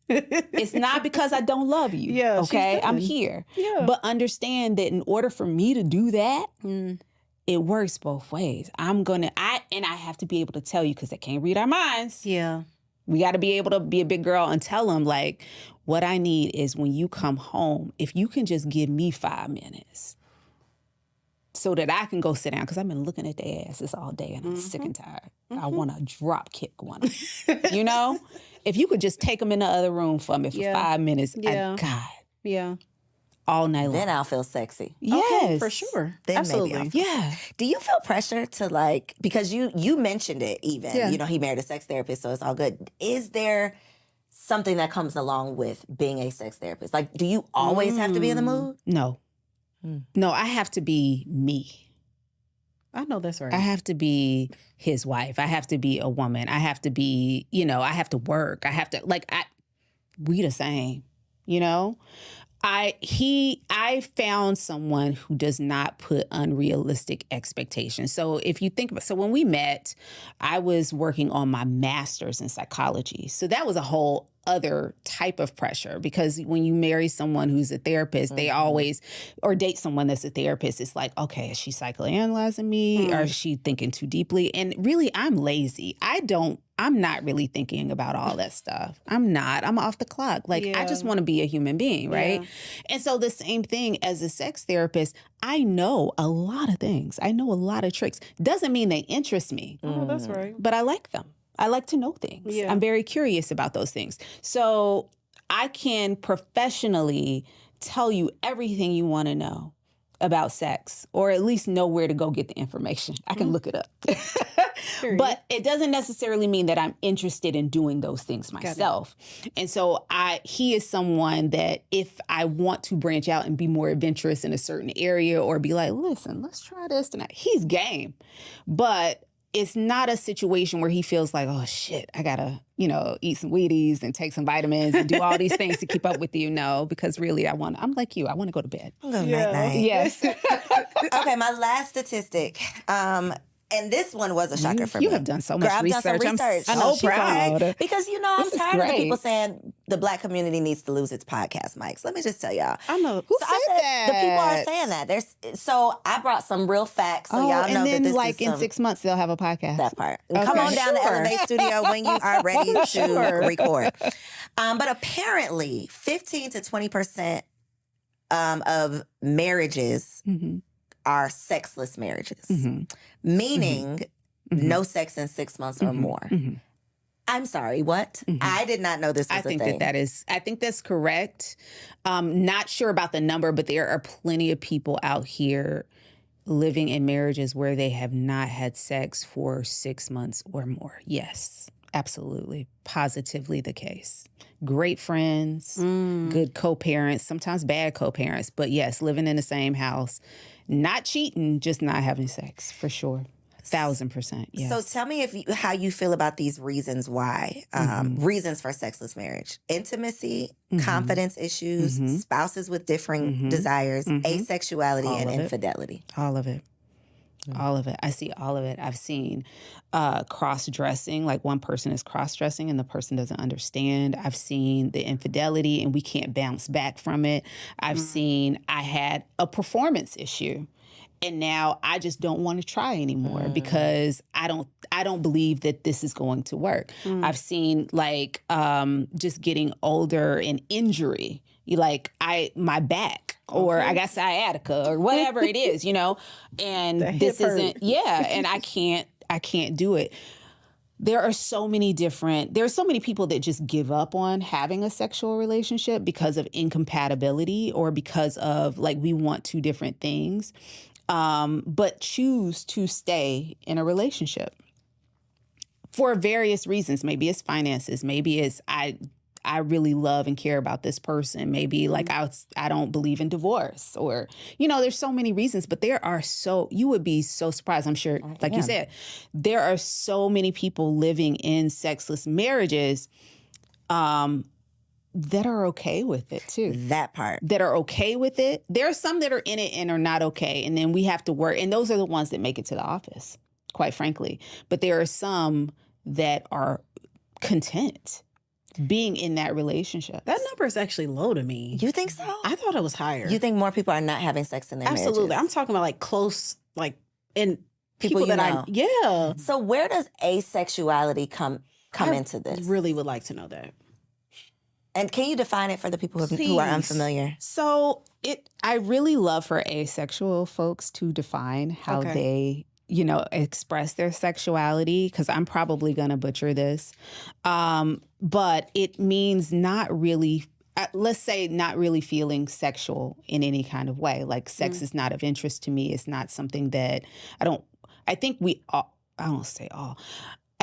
It's not because I don't love you. Yeah. Okay. I'm here. Yeah. But understand that in order for me to do that, it works both ways. I have to be able to tell you because they can't read our minds. Yeah. We got to be able to be a big girl and tell them, like, what I need is when you come home, if you can just give me 5 minutes, so that I can go sit down, because I've been looking at their asses all day and I'm sick and tired. I want to drop kick one of them. You know? If you could just take them in the other room for me for 5 minutes, God. Yeah. All night long. Then I'll feel sexy. Yes. Okay, for sure. Then Absolutely. maybe I'll feel Do you feel pressure to like, because you mentioned it even, Yeah. you know, he married a sex therapist, so it's all good. Is there something that comes along with being a sex therapist? Like, do you always have to be in the mood? No. No, I have to be me. I know that's right. I have to be his wife. I have to be a woman. I have to be, you know, I have to work. I have to, we the same, you know? I found someone who does not put unrealistic expectations. So if you think about, so when we met, I was working on my master's in psychology. So that was a whole other type of pressure, because when you marry someone who's a therapist, they always, or date someone that's a therapist, it's like, okay, is she psychoanalyzing me? Or is she thinking too deeply? And really, I'm lazy. I'm not really thinking about all that stuff. I'm off the clock. Like, I just want to be a human being, right? Yeah. And so the same thing as a sex therapist, I know a lot of things. I know a lot of tricks. Doesn't mean they interest me. Oh, that's right. But I like them. I like to know things. Yeah. I'm very curious about those things. So I can professionally tell you everything you want to know about sex, or at least know where to go get the information. I can look it up. But it doesn't necessarily mean that I'm interested in doing those things myself. And so he is someone that if I want to branch out and be more adventurous in a certain area, or be like, listen, let's try this tonight, he's game. But it's not a situation where he feels like, oh shit, I gotta, you know, eat some Wheaties and take some vitamins and do all these things to keep up with you. No, because really I'm like you, I want to go to bed. Night-night. Yes. Okay, my last statistic. And this one was a shocker for me. You have done so much research. I've done some research. I'm so proud. Because, you know, I'm tired of the people saying the Black community needs to lose its podcast mics. Let me just tell y'all. I know. Who said that? The people are saying that. So I brought some real facts so y'all know that this is in 6 months, they'll have a podcast. That part. Okay. Come on down to Elevate Studio when you are ready to record. But apparently, 15 to 20% of marriages are sexless marriages, meaning no sex in 6 months or more. I'm sorry, what? I did not know this was a thing. I think that's correct. Not sure about the number, but there are plenty of people out here living in marriages where they have not had sex for 6 months or more. Yes, absolutely. Positively the case. Great friends, good co-parents, sometimes bad co-parents, but yes, living in the same house. Not cheating, just not having sex, for sure. 1,000%, yes. So tell me how you feel about these reasons why, reasons for sexless marriage. Intimacy, confidence issues, spouses with differing desires, asexuality, and infidelity. All of it. All of it. I see all of it. I've seen cross-dressing, like one person is cross-dressing and the person doesn't understand. I've seen the infidelity and we can't bounce back from it. I've seen I had a performance issue and now I just don't want to try anymore because I don't believe that this is going to work. I've seen just getting older and injury. My back or I got sciatica or whatever it is, you know, and this isn't, and I can't do it. There are so many people that just give up on having a sexual relationship because of incompatibility or because of we want two different things, but choose to stay in a relationship for various reasons. Maybe it's finances. Maybe it's I really love and care about this person. Maybe I don't believe in divorce or, you know, there's so many reasons, but you would be so surprised. I'm sure, you said, there are so many people living in sexless marriages that are okay with it too. That part. That are okay with it. There are some that are in it and are not okay. And then we have to work. And those are the ones that make it to the office, quite frankly. But there are some that are content being in that relationship. That number is actually low to me. You think so? I thought it was higher. You think more people are not having sex in their Absolutely. marriages? I'm talking about close, in people that know. Yeah. So where does asexuality come into this? I really would like to know that. And can you define it for the people who are unfamiliar? So I really love for asexual folks to define how they, express their sexuality, because I'm probably going to butcher this. But it means not really, let's say not really feeling sexual in any kind of way. Like sex is not of interest to me. It's not something that I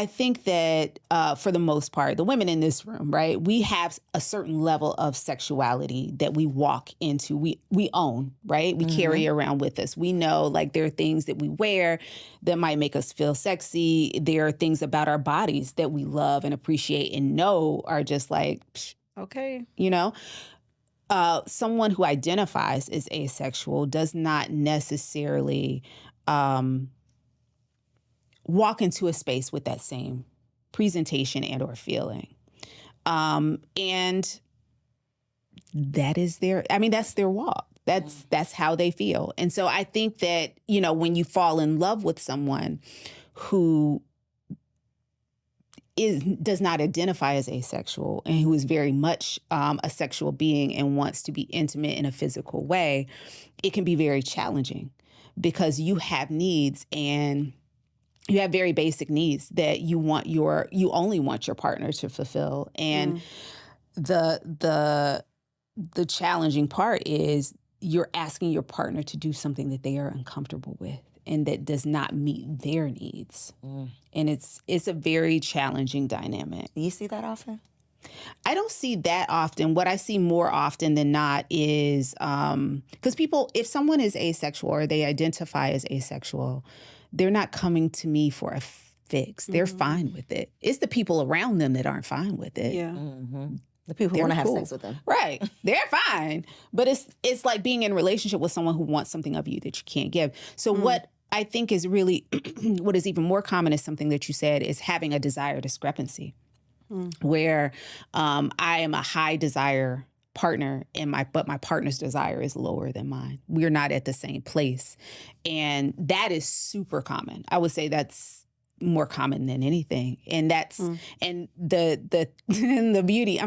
think that for the most part, the women in this room, right, we have a certain level of sexuality that we walk into. We own, right? We carry around with us. We know, like, there are things that we wear that might make us feel sexy. There are things about our bodies that we love and appreciate and know are just like, okay. Someone who identifies as asexual does not necessarily walk into a space with that same presentation and or feeling. And that is that's their walk. That's how they feel. And so I think that, when you fall in love with someone who does not identify as asexual and who is very much a sexual being and wants to be intimate in a physical way, it can be very challenging because you have needs and you have very basic needs that you only want your partner to fulfill. And the challenging part is you're asking your partner to do something that they are uncomfortable with and that does not meet their needs. And it's a very challenging dynamic. Do you see that often? I don't see that often. What I see more often than not is because if someone is asexual or they identify as asexual, they're not coming to me for a fix. They're fine with it. It's the people around them that aren't fine with it. Yeah. The people who want to have sex with them. Right. They're fine. But it's like being in a relationship with someone who wants something of you that you can't give. So what I think is really, what is even more common is something that you said is having a desire discrepancy, where I am a high desire partner but my partner's desire is lower than mine. We're not at the same place. And that is super common. I would say that's more common than anything. And that's and the beauty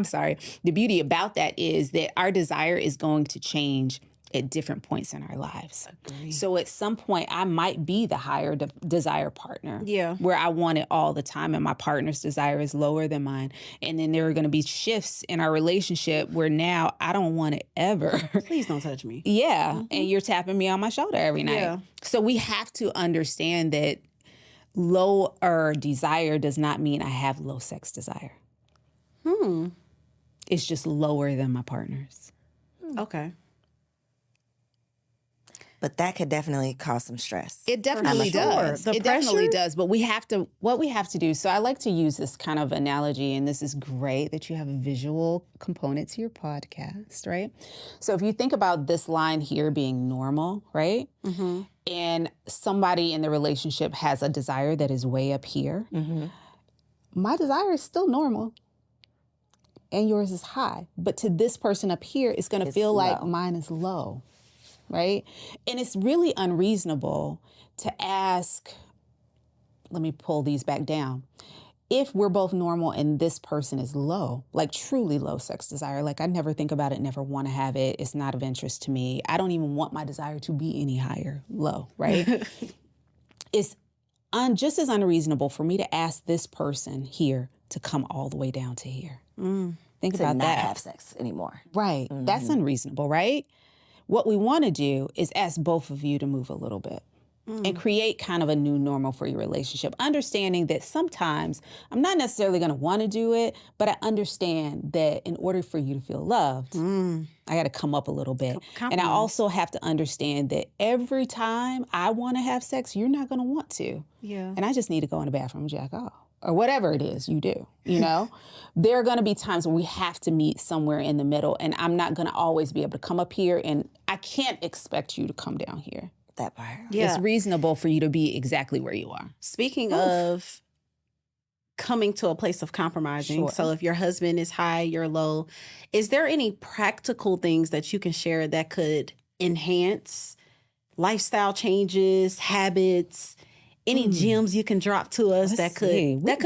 about that is that our desire is going to change at different points in our lives. Agreed. So at some point, I might be the higher desire partner. Yeah. Where I want it all the time and my partner's desire is lower than mine. And then there are going to be shifts in our relationship where now I don't want it ever. Please don't touch me. Yeah. And you're tapping me on my shoulder every night. Yeah. So we have to understand that lower desire does not mean I have low sex desire. It's just lower than my partner's. Okay. But that could definitely cause some stress. It definitely does. It definitely does. But what we have to do, so I like to use this kind of analogy, and this is great that you have a visual component to your podcast, right? So if you think about this line here being normal, right? And somebody in the relationship has a desire that is way up here. My desire is still normal. And yours is high. But to this person up here, it's going to feel like mine is low. Right? And it's really unreasonable to ask, let me pull these back down. If we're both normal and this person is low, like truly low sex desire, like I never think about it, never want to have it, it's not of interest to me, I don't even want my desire to be any higher, low, right? It's just as unreasonable for me to ask this person here to come all the way down to here. Think about that. To not have sex anymore. Right. That's unreasonable, right? What we want to do is ask both of you to move a little bit and create kind of a new normal for your relationship. Understanding that sometimes I'm not necessarily going to want to do it, but I understand that in order for you to feel loved, I got to come up a little bit. And I also have to understand that every time I want to have sex, you're not going to want to. Yeah. And I just need to go in the bathroom and jack off. Or whatever it is you do, There are going to be times when we have to meet somewhere in the middle, and I'm not going to always be able to come up here, and I can't expect you to come down here. That part. Yeah. It's reasonable for you to be exactly where you are. Speaking of coming to a place of compromising, so if your husband is high, you're low, is there any practical things that you can share that could enhance lifestyle changes, habits, any gems you can drop to us that could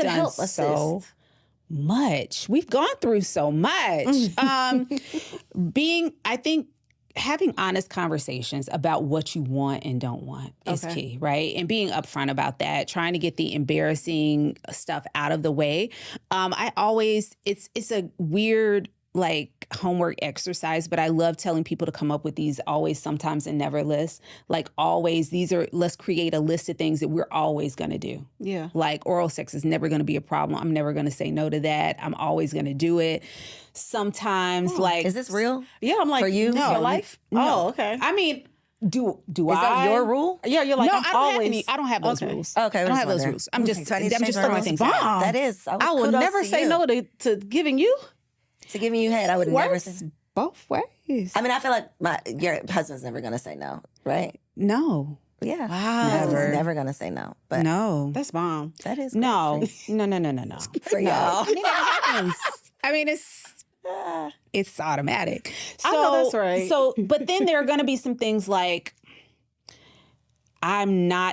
help assist? much. We've gone through so much. I think having honest conversations about what you want and don't want is key, right? And being upfront about that, trying to get the embarrassing stuff out of the way. It's a weird like homework exercise, but I love telling people to come up with these always, sometimes, and never lists. Like always, let's create a list of things that we're always going to do. Yeah. Like oral sex is never going to be a problem. I'm never going to say no to that. I'm always going to do it. Sometimes like... Is this real? Yeah, I'm like, for you? No. Your life? No. Oh, okay. I mean... Do Is that your rule? Yeah, you're like, no, I don't have those rules. Okay, I don't have those rules. I'm just throwing things out. That is. I will never say no to giving you. To giving you head, I would never say. Both ways. I mean, I feel like your husband's never going to say no, right? No. Yeah. Wow. Husband's never going to say no. But no. That's bomb. that is No. No. for y'all. I mean, it happens. I mean, it's automatic. So, I know that's right. So, but then there are going to be some things like I'm trying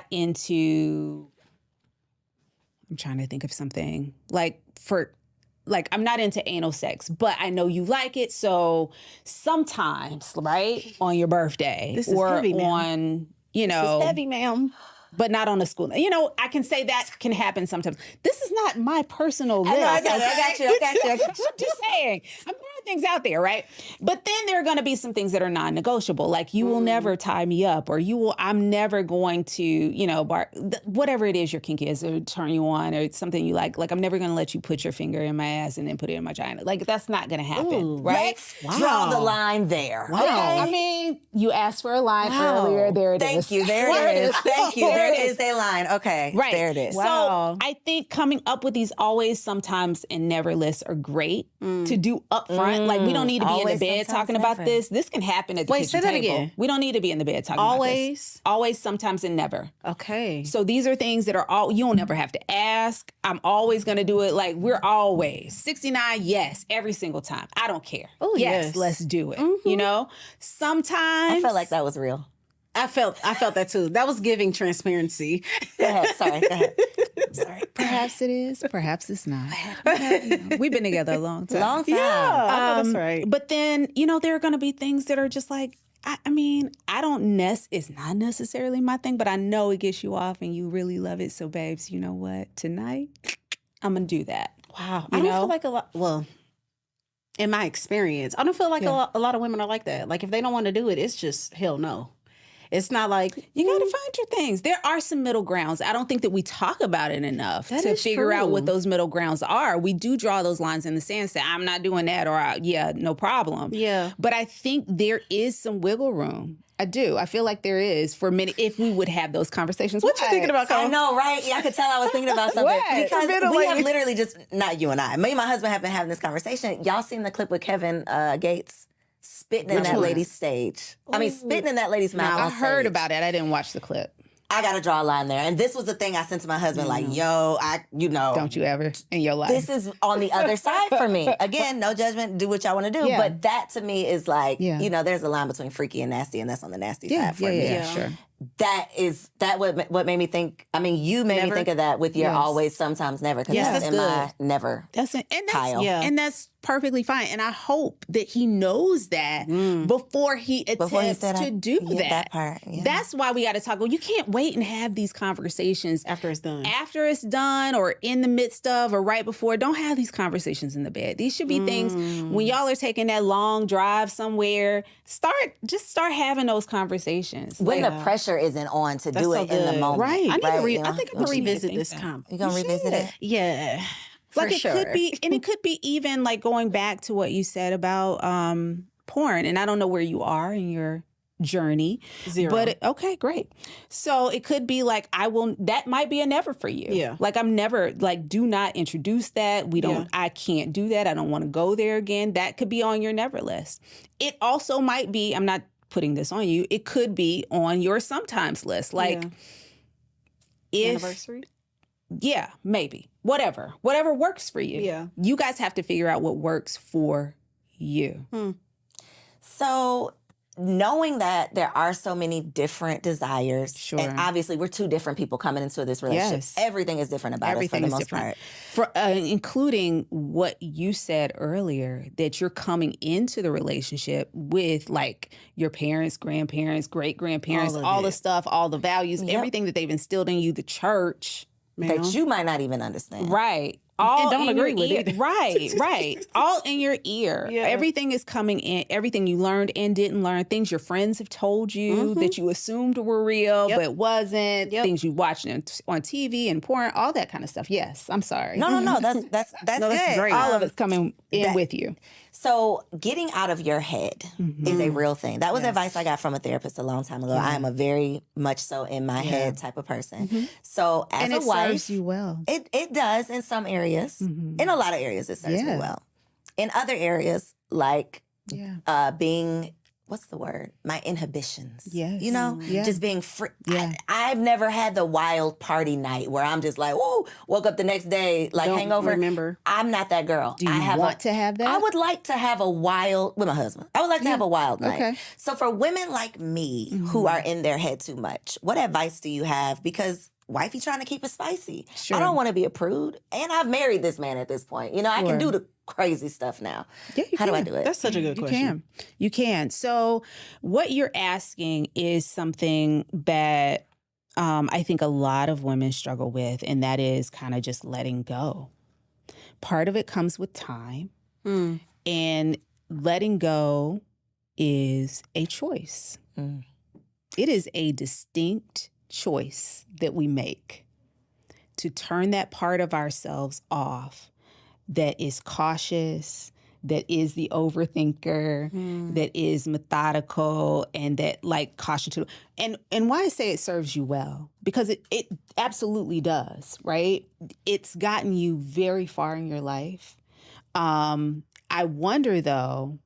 to think of something like I'm not into anal sex, but I know you like it. So sometimes, right, on your birthday This is or heavy, ma'am. on, This is heavy, ma'am. but not on a school. I can say that can happen sometimes. This is not my personal list. I got you. I'm just saying. I'm throwing things out there, right? But then there are going to be some things that are non-negotiable. Like you will never tie me up, or I'm never going to, whatever it is your kink is or turn you on or something you like. Like I'm never going to let you put your finger in my ass and then put it in my vagina. Like that's not going to happen, right? Let's draw the line there. Wow. Okay? I mean, you asked for a line earlier. There it is. Thank you. There it is. Thank you. There is a line. Okay. Right. There it is. Wow. So I think coming up with these always, sometimes, and never lists are great to do up front. Like we don't need to be in the Always, bed sometimes, talking about never. this. This can happen at the Wait, kitchen say that table. again. We don't need to be in the bed talking about this. Always, sometimes, and never. Okay. So these are things that are you don't never have to ask. I'm always going to do it. Like we're always 69. Yes. Every single time. I don't care. Oh, yes. Let's do it. Sometimes I felt like that was real. I felt that too. That was giving transparency. Go ahead. Sorry. Go ahead. Sorry. Perhaps it is. Perhaps it's not. We've been together a long time. Long time. I know that's right. But then, there are going to be things that are just like, it's not necessarily my thing, but I know it gets you off and you really love it. So, babes, you know what? Tonight, I'm going to do that. Wow. I don't feel like a lot, well, in my experience, I don't feel like a lot of women are like that. Like if they don't want to do it, it's just hell no. It's not like You got to find your things. There are some middle grounds. I don't think that we talk about it enough That to is figure out true. what those middle grounds are. We do draw those lines in the sand, say, I'm not doing that, or no problem. Yeah. But I think there is some wiggle room. I do. I feel like there is for many, if we would have those conversations. What you thinking about, I Cole? know, right? Yeah, I could tell I was thinking about something. What? Because Middle we lady. have literally just, not you and I, me and my husband have been having this conversation. Y'all seen the clip with Kevin Gates spitting in Which that one? lady's stage? I mean, spitting in that lady's mouth. I on heard stage. about it. I didn't watch the clip. I got to draw a line there. And this was the thing I sent to my husband, like, yo, Don't you ever in your life. this is on the other side for me. Again, no judgment, do what y'all want to do. Yeah. But that to me is like, Yeah. there's a line between freaky and nasty, and that's on the nasty yeah, side for yeah, me. yeah, sure. That what made me think. I mean, you made me Never? think of that with your Yes. always, sometimes, never. Because Yes, that's that's in my good. never. Pile. Yeah. And that's perfectly fine. And I hope that he knows that before he attempts said to do that. that part. Yeah. That's why we got to talk. Well, you can't wait and have these conversations After it's done. after it's done or in the midst of or right before. Don't have these conversations in the bed. These should be things when y'all are taking that long drive somewhere, start having those conversations. when Like, the pressure isn't on to That's do so it in the good. moment. Right. I need to right, I think I'm gonna You need to revisit think this that. comp. You gonna revisit it? Yeah. like For it sure. could be, and it could be even like going back to what you said about porn. And I don't know where you are in your journey. 0. But okay, great. So it could be like, that might be a never for you. Yeah. Like I'm never, like, do not introduce that. I can't do that. I don't want to go there again. That could be on your never list. It also might be, I'm not putting this on you, it could be on your sometimes list. Like if, anniversary. yeah, maybe. Whatever works for you. Yeah. You guys have to figure out what works for you. So knowing that there are so many different desires, Sure. and obviously we're two different people coming into this relationship. Yes. Everything is different about us for the most part. For including what you said earlier, that you're coming into the relationship with like your parents, grandparents, great grandparents, all the stuff, all the values, everything that they've instilled in you, the church that you might not even understand. Right. All and don't in agree your with ear. either. Right. All in your ear. Yeah. Everything is coming in. Everything you learned and didn't learn. Things your friends have told you that you assumed were real, but wasn't. Things you watched on TV and porn, all that kind of stuff. Yes, I'm sorry. No. That's No, good. that's great. All of it's coming in with you. So getting out of your head is a real thing. That was advice I got from a therapist a long time ago. I am a very much so in my head type of person. So as a wife, serves you well. It does in some areas. In a lot of areas, it serves me well. In other areas, like being, what's the word? My inhibitions. Yes. You know, just being free. Yeah. I've never had the wild party night where I'm just like, ooh, woke up the next day like Don't hangover. remember. I'm not that girl. Do you want to have that? I would like to have a wild, with my husband, I would like to have a wild night. Okay. So for women like me who are in their head too much, what advice do you have? Because wifey trying to keep it spicy. Sure. I don't want to be a prude. And I've married this man at this point. You know, I can do the crazy stuff now. Yeah, you How do I can. do it? That's such a good question. You can. So what you're asking is something that I think a lot of women struggle with, and that is kind of just letting go. Part of it comes with time, and letting go is a choice. It is a distinct choice that we make to turn that part of ourselves off that is cautious, that is the overthinker, that is methodical, and that like caution to. And why I say it serves you well, because it absolutely does, right? It's gotten you very far in your life. I wonder though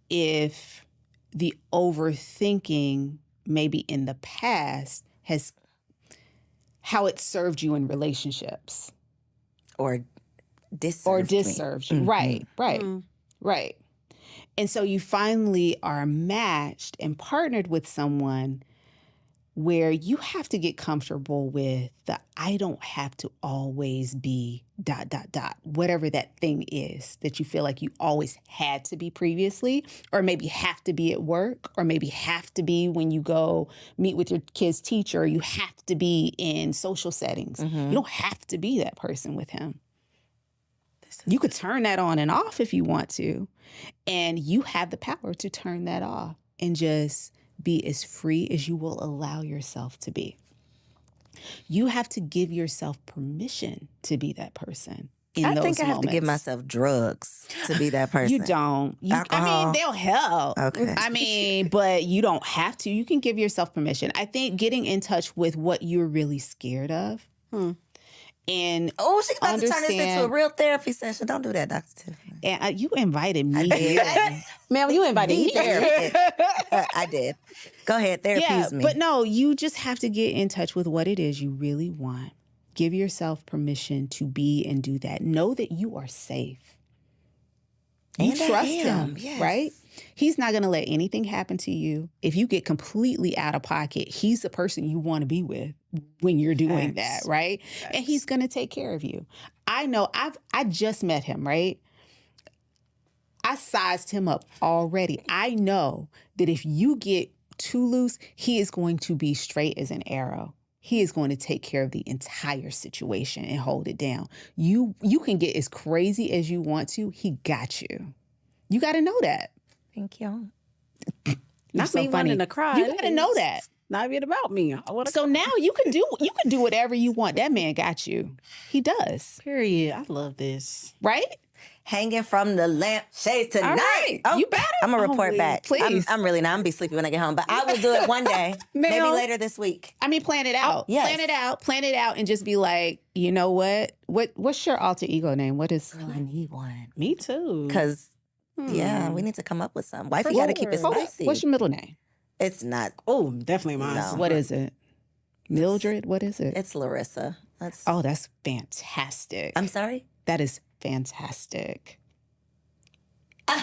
if the overthinking maybe in the past has how it served you in relationships. Or disserved you. Right. And so you finally are matched and partnered with someone where you have to get comfortable with the I don't have to always be ... whatever that thing is that you feel like you always had to be previously, or maybe have to be at work, or maybe have to be when you go meet with your kid's teacher, or you have to be in social settings. You don't have to be that person with him. You could turn that on and off if you want to, and you have the power to turn that off and just be as free as you will allow yourself to be. You have to give yourself permission to be that person in those moments. I think I have to give myself drugs to be that person. You don't. Alcohol. I mean, they'll help. Okay. I mean, but you don't have to. You can give yourself permission. I think getting in touch with what you're really scared of. And she's about to turn this into a real therapy session. Don't do that, Dr. Tiffany. And you invited me here. Ma'am, you invited me here. I did. Go ahead, therapy's me. But no, you just have to get in touch with what it is you really want. Give yourself permission to be and do that. Know that you are safe. You trust him, right? He's not going to let anything happen to you. If you get completely out of pocket, he's the person you want to be with when you're doing that, right? And he's going to take care of you. I know. I just met him, right? I sized him up already. I know that if you get too loose, he is going to be straight as an arrow. He is going to take care of the entire situation and hold it down. You can get as crazy as you want to. He got you. You got to know that. Thank you. Not me wanting to cry. You got to know that. Not even about me. So now you can do whatever you want. That man got you. He does. Period. I love this. Right? Hanging from the lampshade tonight. All right. You better. I'm going to report back. Please. I'm really not. I'm going to be sleepy when I get home. But I will do it one day. Maybe later this week. I mean, plan it out. Yes. Plan it out and just be like, you know what? What's your alter ego name? What is? Girl, I need one. Me too. Because, we need to come up with something. Wifey got to keep it spicy. What's your middle name? It's not. Oh, definitely mine. No. What is it? Mildred? What is it? It's Larissa. That's fantastic. I'm sorry? That is fantastic.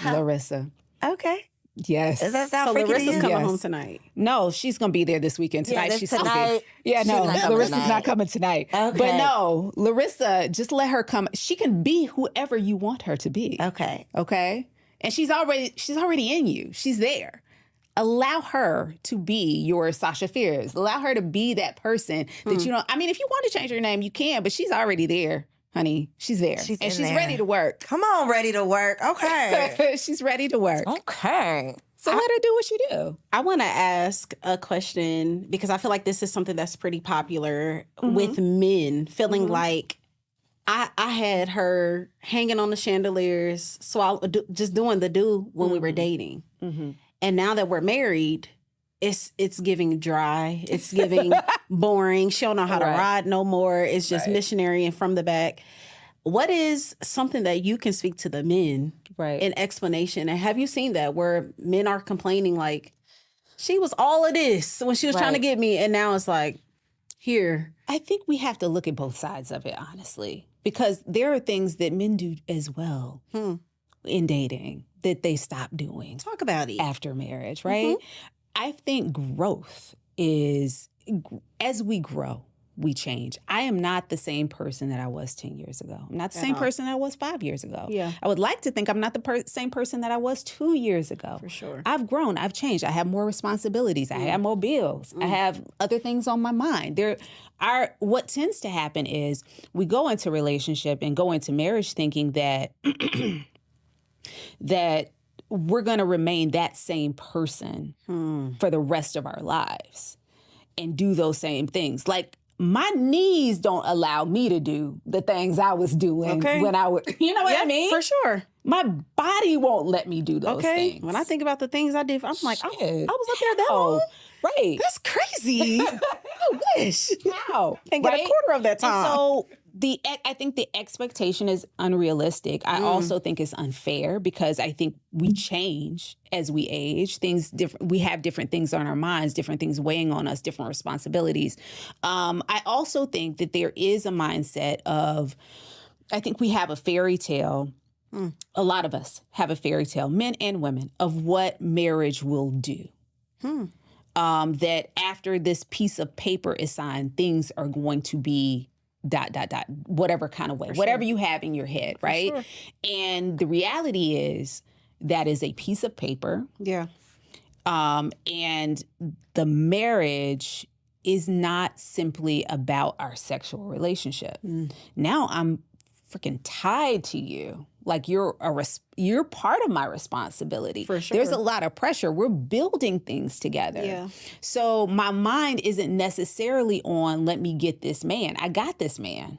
Larissa. Okay. Yes. Does that sound So freaky to Larissa's you? coming Yes. home tonight. No, she's going to be there this weekend. Tonight, this she's tonight. supposed to be. Yeah, She's no, not coming Larissa's tonight. not coming tonight. Okay. But no, Larissa, just let her come. She can be whoever you want her to be. Okay. Okay? And she's already in you. She's there. Allow her to be your Sasha Fierce. Allow her to be that person that you know. I mean, if you want to change her name, you can, but she's already there, honey. She's there. She's and in she's there. ready to work. Come on, ready to work. Okay. She's ready to work. Okay. So let her do what she do. I want to ask a question because I feel like this is something that's pretty popular with men feeling like I had her hanging on the chandeliers, just doing the do when we were dating. And now that we're married, it's giving dry. It's giving boring. She don't know how to ride no more. It's just missionary and from the back. What is something that you can speak to the men in explanation? And have you seen that where men are complaining like, she was all of this when she was trying to get me, and now it's like, here. I think we have to look at both sides of it, honestly, because there are things that men do as well in dating that they stop doing. Talk about it. After marriage, right? I think growth is, as we grow, we change. I am not the same person that I was 10 years ago. I'm not the same person that I was 5 years ago. Yeah. I would like to think I'm not the same person that I was 2 years ago. For sure. I've grown. I've changed. I have more responsibilities. I have more bills. I have other things on my mind. What tends to happen is we go into relationship and go into marriage thinking that that we're going to remain that same person for the rest of our lives and do those same things. Like, my knees don't allow me to do the things I was doing when I was, you know what I mean? For sure. My body won't let me do those things. When I think about the things I did, I'm like, I was up there that How? long. Right. That's crazy. I wish. How? And get a quarter of that And time. so I think the expectation is unrealistic. I also think it's unfair because I think we change as we age. We have different things on our minds, different things weighing on us, different responsibilities. I also think that there is a mindset of, I think we have a fairy tale. A lot of us have a fairy tale, men and women, of what marriage will do. That after this piece of paper is signed, things are going to be ... whatever kind of way, whatever you have in your head, right? sure. And the reality is that is a piece of paper. Yeah. And the marriage is not simply about our sexual relationship. Now I'm freaking tied to you. Like you're part of my responsibility. For sure. There's a lot of pressure. We're building things together. Yeah. So my mind isn't necessarily on, let me get this man. I got this man.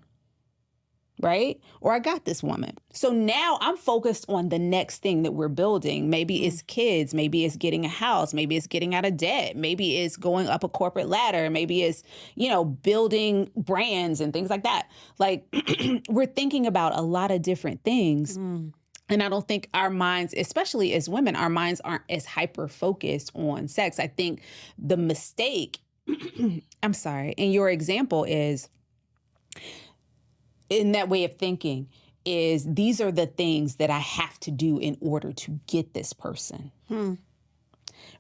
Right? Or I got this woman. So now I'm focused on the next thing that we're building. Maybe it's kids. Maybe it's getting a house. Maybe it's getting out of debt. Maybe it's going up a corporate ladder. Maybe it's, building brands and things like that. Like we're thinking about a lot of different things. And I don't think our minds, especially as women, our minds aren't as hyper-focused on sex. I think the mistake, I'm sorry, in your example is, in that way of thinking, is these are the things that I have to do in order to get this person.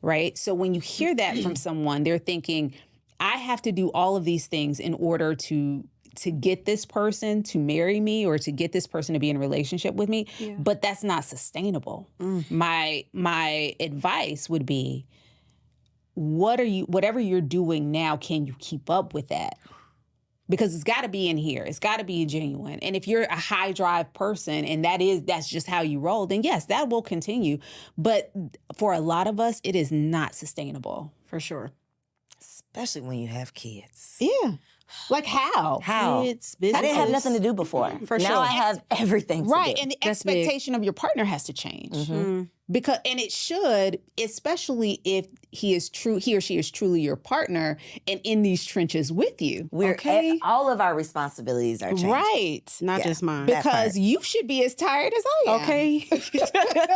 Right? So when you hear that from someone, they're thinking, I have to do all of these things in order to get this person to marry me or to get this person to be in a relationship with me. Yeah. But that's not sustainable. My advice would be, whatever you're doing now, can you keep up with that? Because it's got to be in here. It's got to be genuine. And if you're a high drive person and that's just how you roll, then yes, that will continue. But for a lot of us, it is not sustainable. For sure. Especially when you have kids. Yeah. Like how? How? Kids, I didn't have businesses. nothing to do before. For now sure. I have everything to Right. do. And the That's big. expectation of your partner has to change. And it should, especially if he or she is truly your partner and in these trenches with you. All of our responsibilities are changing. Right. Not just mine. Because you should be as tired as I am. Okay.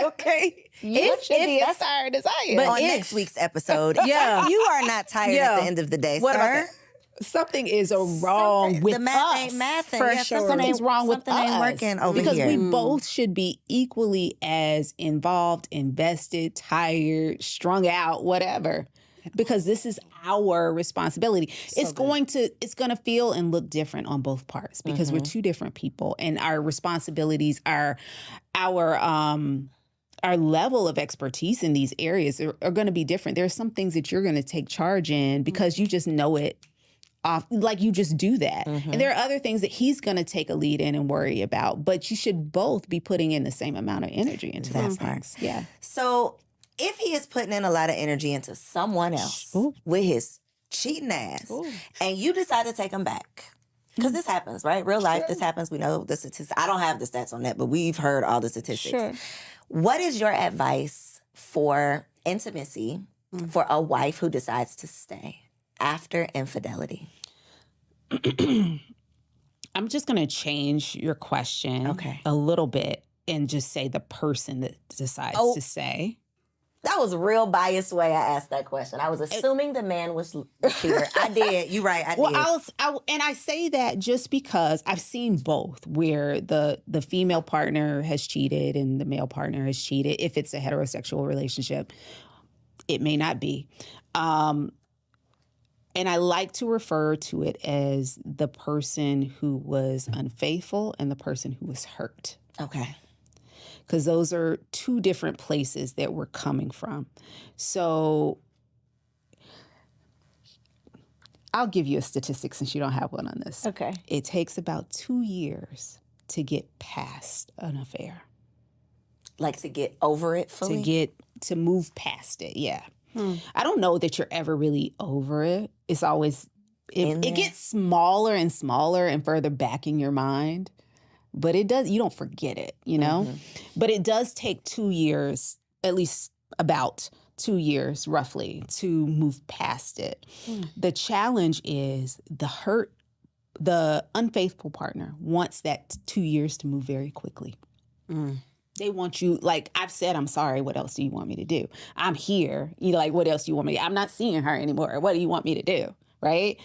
Okay. You should be as tired as I am. But on next week's episode, you are not tired at the end of the day, What about sir. that? something is wrong with the math us. ain't mathing. For Yeah, sure. something Something's wrong with something ain't us. working over because here. we both should be equally as involved, invested, tired, strung out, whatever. Because this is our responsibility. It's going to feel and look different on both parts because we're two different people, and our responsibilities are our level of expertise in these areas are going to be different. There are some things that you're going to take charge in because you just know it off, like you just do that. And there are other things that he's going to take a lead in and worry about, but you should both be putting in the same amount of energy into those things. Yeah. So if he is putting in a lot of energy into someone else with his cheating ass, and you decide to take him back, because this happens, right? Real life, this happens. We know the statistics. I don't have the stats on that, but we've heard all the statistics. Sure. What is your advice for intimacy for a wife who decides to stay after infidelity? I'm just going to change your question a little bit and just say the person that decides to stay. That was a real biased way I asked that question. I was assuming the man was a cheater. I did. You're right. I did. And I say that just because I've seen both, where the female partner has cheated and the male partner has cheated. If it's a heterosexual relationship, it may not be. And I like to refer to it as the person who was unfaithful and the person who was hurt. Okay. Because those are two different places that we're coming from. So I'll give you a statistic since you don't have one on this. Okay. It takes about 2 years to get past an affair. Like to get over it fully? To move past it, yeah. I don't know that you're ever really over it. It's always, it gets smaller and smaller and further back in your mind. But it does, you don't forget it, you know? But it does take 2 years, at least about 2 years roughly, to move past it. The challenge is the unfaithful partner wants that 2 years to move very quickly. They want you, like I've said, I'm sorry, what else do you want me to do? I'm here, what else do you want me to do? I'm not seeing her anymore. What do you want me to do, right?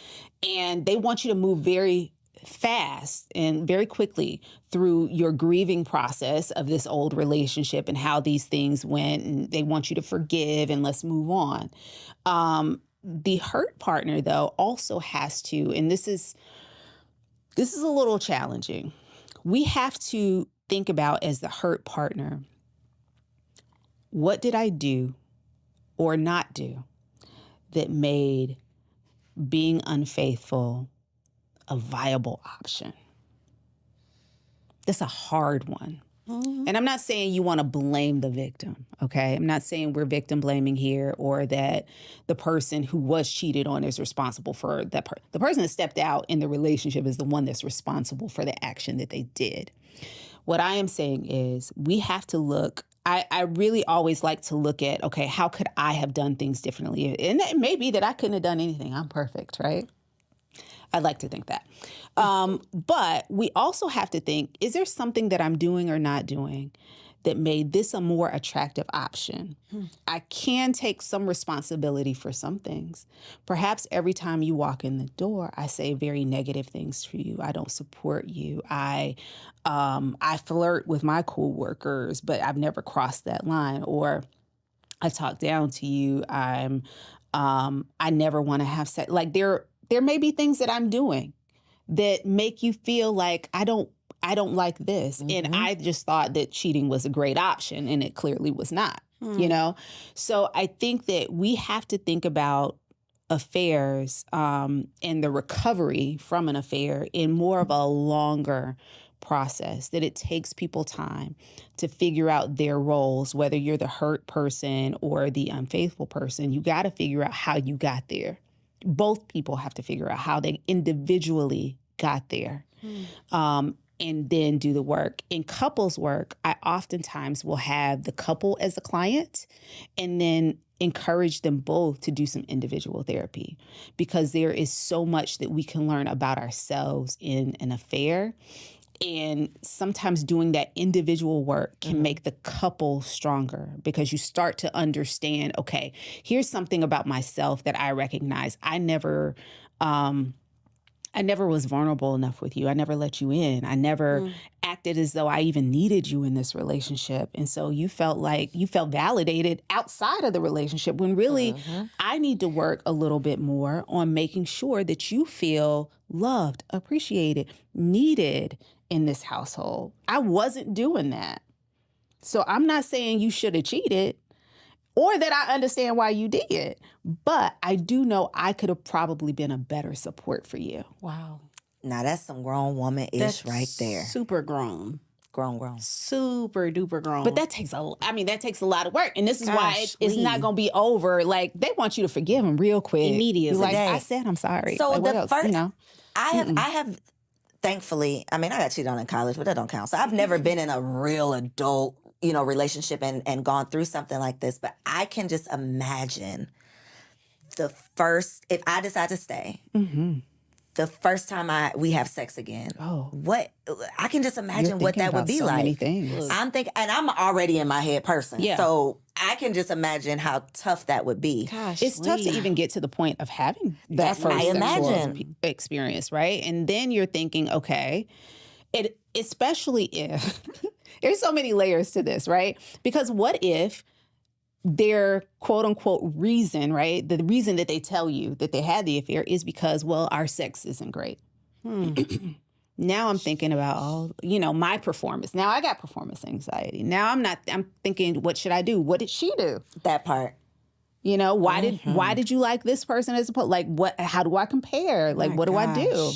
And they want you to move very fast and very quickly through your grieving process of this old relationship and how these things went, and they want you to forgive and let's move on. The hurt partner, though, also has to, and this is a little challenging. We have to think about, as the hurt partner, what did I do or not do that made being unfaithful a viable option? That's a hard one. And I'm not saying you want to blame the victim, okay? I'm not saying we're victim blaming here, or that the person who was cheated on is responsible for that. The person that stepped out in the relationship is the one that's responsible for the action that they did. What I am saying is we have to look. I really always like to look at, okay, how could I have done things differently? And it may be that I couldn't have done anything. I'm perfect, right? I'd like to think that. But we also have to think, is there something that I'm doing or not doing that made this a more attractive option? I can take some responsibility for some things. Perhaps every time you walk in the door, I say very negative things to you. I don't support you. I flirt with my coworkers, but I've never crossed that line. Or I talk down to you. I never want to have sex. Like there may be things that I'm doing that make you feel like I don't like this. And I just thought that cheating was a great option, and it clearly was not, you know? So I think that we have to think about affairs and the recovery from an affair in more of a longer process, that it takes people time to figure out their roles, whether you're the hurt person or the unfaithful person. You got to figure out how you got there. Both people have to figure out how they individually got there, and then do the work. In couples work, I oftentimes will have the couple as a client and then encourage them both to do some individual therapy, because there is so much that we can learn about ourselves in an affair. And sometimes doing that individual work can make the couple stronger, because you start to understand, okay, here's something about myself that I recognize. I never I never was vulnerable enough with you. I never let you in. I never acted as though I even needed you in this relationship. And so you felt validated outside of the relationship when really I need to work a little bit more on making sure that you feel loved, appreciated, needed in this household. I wasn't doing that. So I'm not saying you should have cheated or that I understand why you did, but I do know I could have probably been a better support for you. Wow. Now that's some grown woman-ish right there. Super grown. Grown. Super duper grown. But that takes a lot of work. And this is why it's not going to be over. Like, they want you to forgive them real quick. Immediately. Like, I said, I'm sorry. So like, the what else? first, You know? I have, thankfully, I mean, I got cheated on in college, but that don't count. So I've never been in a real adult, relationship and gone through something like this. But I can just imagine if I decide to stay, the first time we have sex again, what I can just imagine what that would be like. Many things. I'm thinking, and I'm already in my head person, Yeah. so I can just imagine how tough that would be. Gosh, It's tough to even get to the point of having that That's what first I sexual imagine. experience, right? And then you're thinking, okay, especially if there's so many layers to this, right? Because what if their quote unquote reason, right? The reason that they tell you that they had the affair is because, well, our sex isn't great. Now I'm thinking about, my performance. Now I got performance anxiety. Now I'm thinking, what should I do? What did she do? That part. Why did you like this person as opposed, like, how do I compare? Like, what do I do?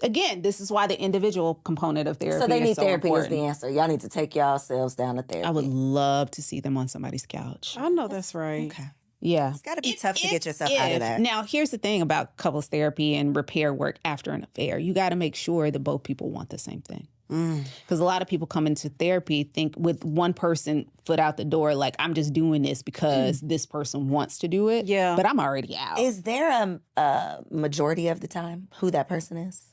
Again, this is why the individual component of therapy So they is need so therapy important. as the answer. Y'all need to take yourselves down to therapy. I would love to see them on somebody's couch. I know that's right. Okay. Yeah. It's got to be tough to get yourself out of that. Now, here's the thing about couples therapy and repair work after an affair. You got to make sure that both people want the same thing. Because a lot of people come into therapy think with one person foot out the door, like, I'm just doing this because this person wants to do it. Yeah. But I'm already out. Is there a majority of the time who that person is?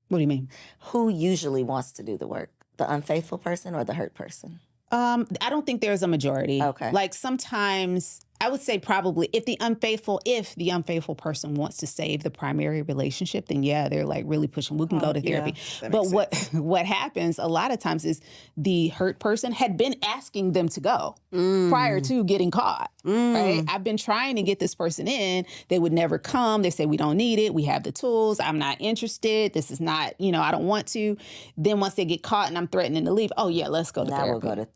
What do you mean? Who usually wants to do the work? The unfaithful person or the hurt person? I don't think there's a majority. Okay. Like, sometimes I would say probably if the unfaithful person wants to save the primary relationship, then yeah, they're like really pushing. We can go to therapy. that But makes what happens a lot of times is the hurt person had been asking them to go prior to getting caught. Right? I've been trying to get this person in. They would never come. They say, we don't need it. We have the tools. I'm not interested. This is not, I don't want to. Then once they get caught and I'm threatening to leave, oh yeah, let's go to Now therapy. we'll go to,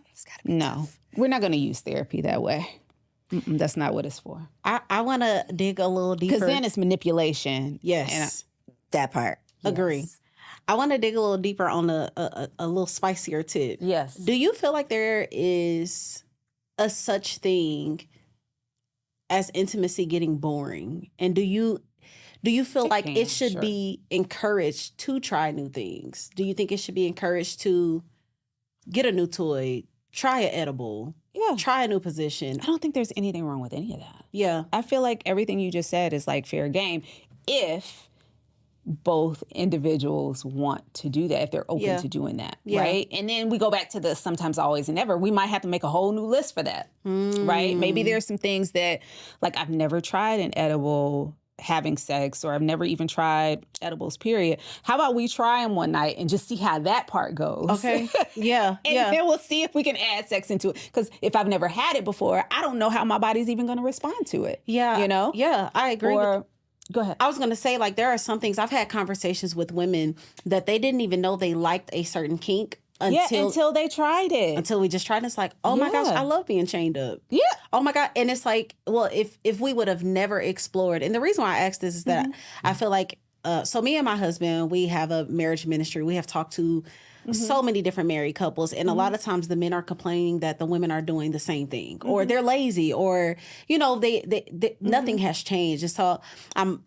it's got to be No, we're not going to use therapy that way. That's not what it's for. I want to dig a little deeper. Because then it's manipulation. Yes. that part. Agree. Yes. I want to dig a little deeper on a little spicier tip. Yes. Do you feel like there is a such thing as intimacy getting boring? And do you feel like it should be encouraged to try new things? Do you think it should be encouraged to get a new toy, try an edible, try a new position? I don't think there's anything wrong with any of that. Yeah. I feel like everything you just said is like fair game if both individuals want to do that, if they're open to doing that, right? And then we go back to the sometimes, always, and never. We might have to make a whole new list for that, right? Maybe there's some things that, like, I've never tried an edible having sex, or I've never even tried edibles, period. How about we try them one night and just see how that part goes? Okay. Yeah. And then we'll see if we can add sex into it. Because if I've never had it before, I don't know how my body's even going to respond to it. Yeah. Yeah, I agree. Go ahead. I was going to say, like, there are some things, I've had conversations with women that they didn't even know they liked a certain kink until they tried it. Until we just tried it. It's like, oh my gosh, I love being chained up. Yeah. Oh my God. And it's like, well, if we would have never explored, and the reason why I asked this is that I feel like, so me and my husband, we have a marriage ministry. We have talked to so many different married couples. And a lot of times the men are complaining that the women are doing the same thing, or they're lazy, or, they nothing has changed. And so I'm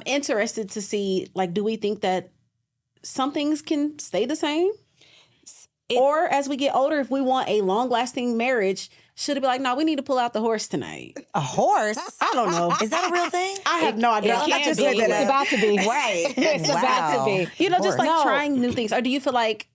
interested to see, like, do we think that some things can stay the same? Or as we get older, if we want a long-lasting marriage, should it be like, no, we need to pull out the horse tonight? A horse? I don't know. Is that a real thing? I have no idea. It I just can be. looked it It's up. about to be. Right. It's about to be. Just like No. trying new things. Or do you feel like...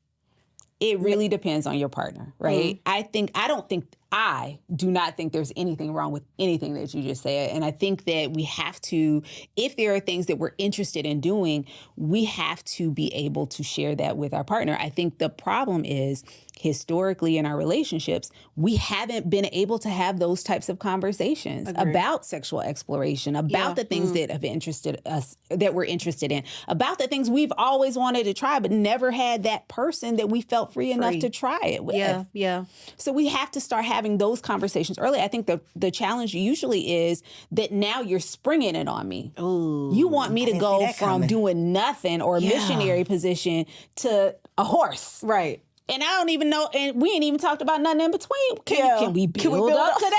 It really depends on your partner, right? I don't think I do not think there's anything wrong with anything that you just said. And I think that we have to, if there are things that we're interested in doing, we have to be able to share that with our partner. I think the problem is historically in our relationships, we haven't been able to have those types of conversations about sexual exploration, about the things that have interested us, that we're interested in, about the things we've always wanted to try, but never had that person that we felt free enough to try it with. Yeah. So we have to start having those conversations early. I think the challenge usually is that now you're springing it on me. Ooh, you want me to go from doing nothing or a missionary position to a horse. Right. And I don't even know, and we ain't even talked about nothing in between. Can we build up to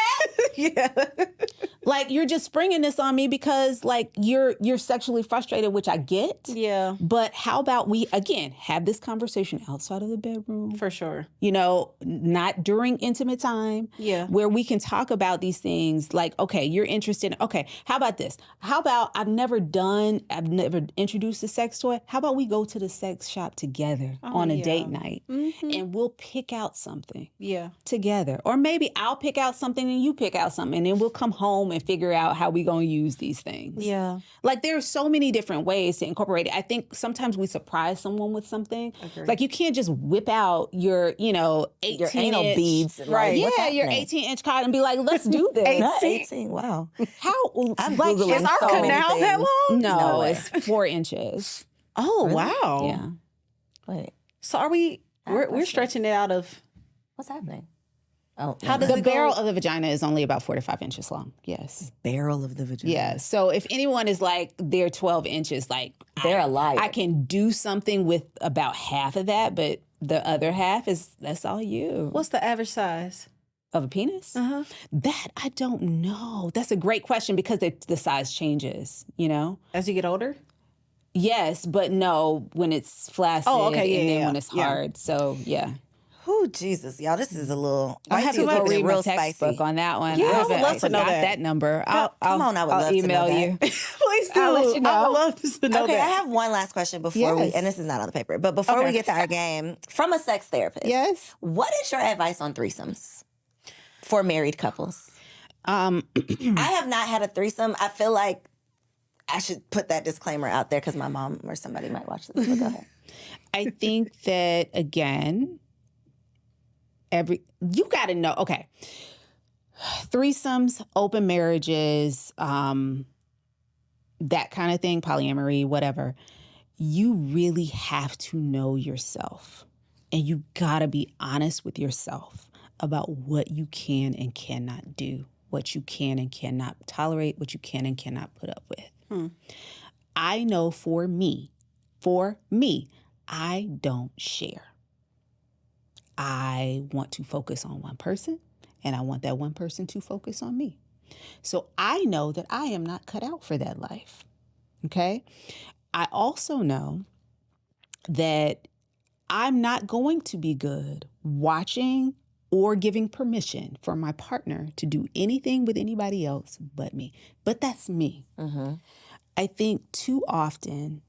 that? Like, you're just springing this on me because, like, you're sexually frustrated, which I get. Yeah. But how about we, again, have this conversation outside of the bedroom? For sure. You know, not during intimate time. Yeah. Where we can talk about these things like, okay, you're interested in, okay, how about this? How about I've never introduced a sex toy. How about we go to the sex shop together on a date night? And we'll pick out something together. Or maybe I'll pick out something and you pick out something. And then we'll come home and figure out how we're going to use these things. Yeah. Like, there are so many different ways to incorporate it. I think sometimes we surprise someone with something. Like, you can't just whip out your, 18 your anal beads. Right. Yeah, your 18-inch card and be like, let's do this. 18, wow. How? I'm like, Googling is our so many canal that things. long? No No, way. it's 4 inches. Oh, wow. Yeah. Wait, So are we, we're stretching it out of... what's happening? Oh, How does The it go? barrel of the vagina is only about 4 to 5 inches long. Yes. barrel of the vagina? Yeah. So if anyone is like, they're 12 inches, like, They're a liar. I can do something with about half of that, but the other half that's all you. What's the average size? Of a penis? That I don't know. That's a great question because the size changes, As you get older? Yes, but no, when it's flaccid and then when it's hard. So, yeah. Oh, Jesus, y'all, this is a little... I have to go read my textbook on that one. Yeah, I would love I to know forgot that. number. Come on, I would I'll love to know email that. you. Please do. I'll let you know. I would love to know Okay, I that. have one last question before we, Yes. and this is not on the paper, but before we get to our game, from a sex therapist. Yes. What is your advice on threesomes for married couples? I have not had a threesome. I feel like I should put that disclaimer out there because my mom or somebody might watch this. But go ahead. I think that, again, you got to know, okay, threesomes, open marriages, that kind of thing, polyamory, whatever. You really have to know yourself, and you got to be honest with yourself about what you can and cannot do, what you can and cannot tolerate, what you can and cannot put up with. I know for me, I don't share. I want to focus on one person, and I want that one person to focus on me. So I know that I am not cut out for that life, okay? I also know that I'm not going to be good watching or giving permission for my partner to do anything with anybody else but me. But that's me. I think too often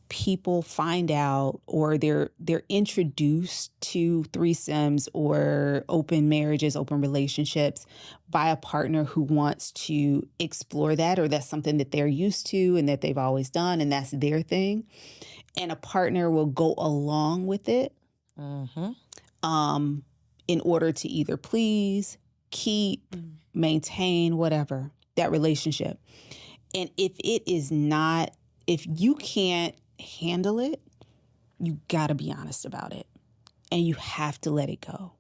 people find out, or they're introduced to threesomes or open marriages, open relationships by a partner who wants to explore that, or that's something that they're used to and that they've always done and that's their thing. And a partner will go along with it in order to either please, keep, maintain, whatever, that relationship. And if you can't handle it, you got to be honest about it. And you have to let it go,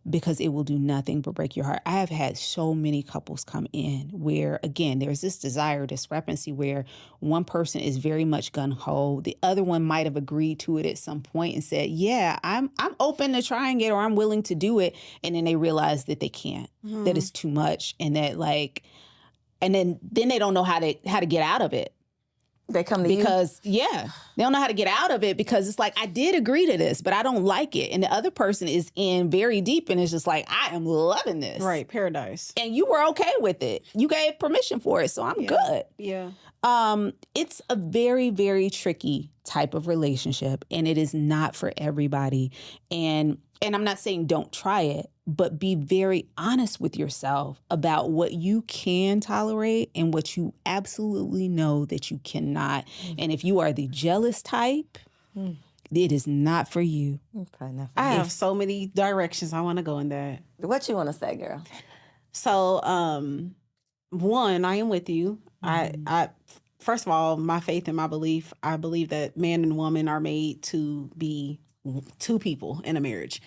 because it will do nothing but break your heart. I have had so many couples come in where, again, there's this desire discrepancy where one person is very much gung-ho. The other one might have agreed to it at some point and said, yeah, I'm open to trying it, or I'm willing to do it. And then they realize that they can't, that it's too much, and that and then they don't know how to get out of it. They come to you? Because, they don't know how to get out of it, because it's like, I did agree to this, but I don't like it. And the other person is in very deep and it's just like, I am loving this. Right, paradise. And you were okay with it. You gave permission for it, so I'm good. Yeah. It's a very, very tricky type of relationship, and it is not for everybody. And I'm not saying don't try it, but be very honest with yourself about what you can tolerate and what you absolutely know that you cannot. And if you are the jealous type, it is not for you. Okay, not for I me. have so many directions I want to go in that. What you want to say, girl? So, one, I am with you. I first of all, my faith and my belief, I believe that man and woman are made to be two people in a marriage.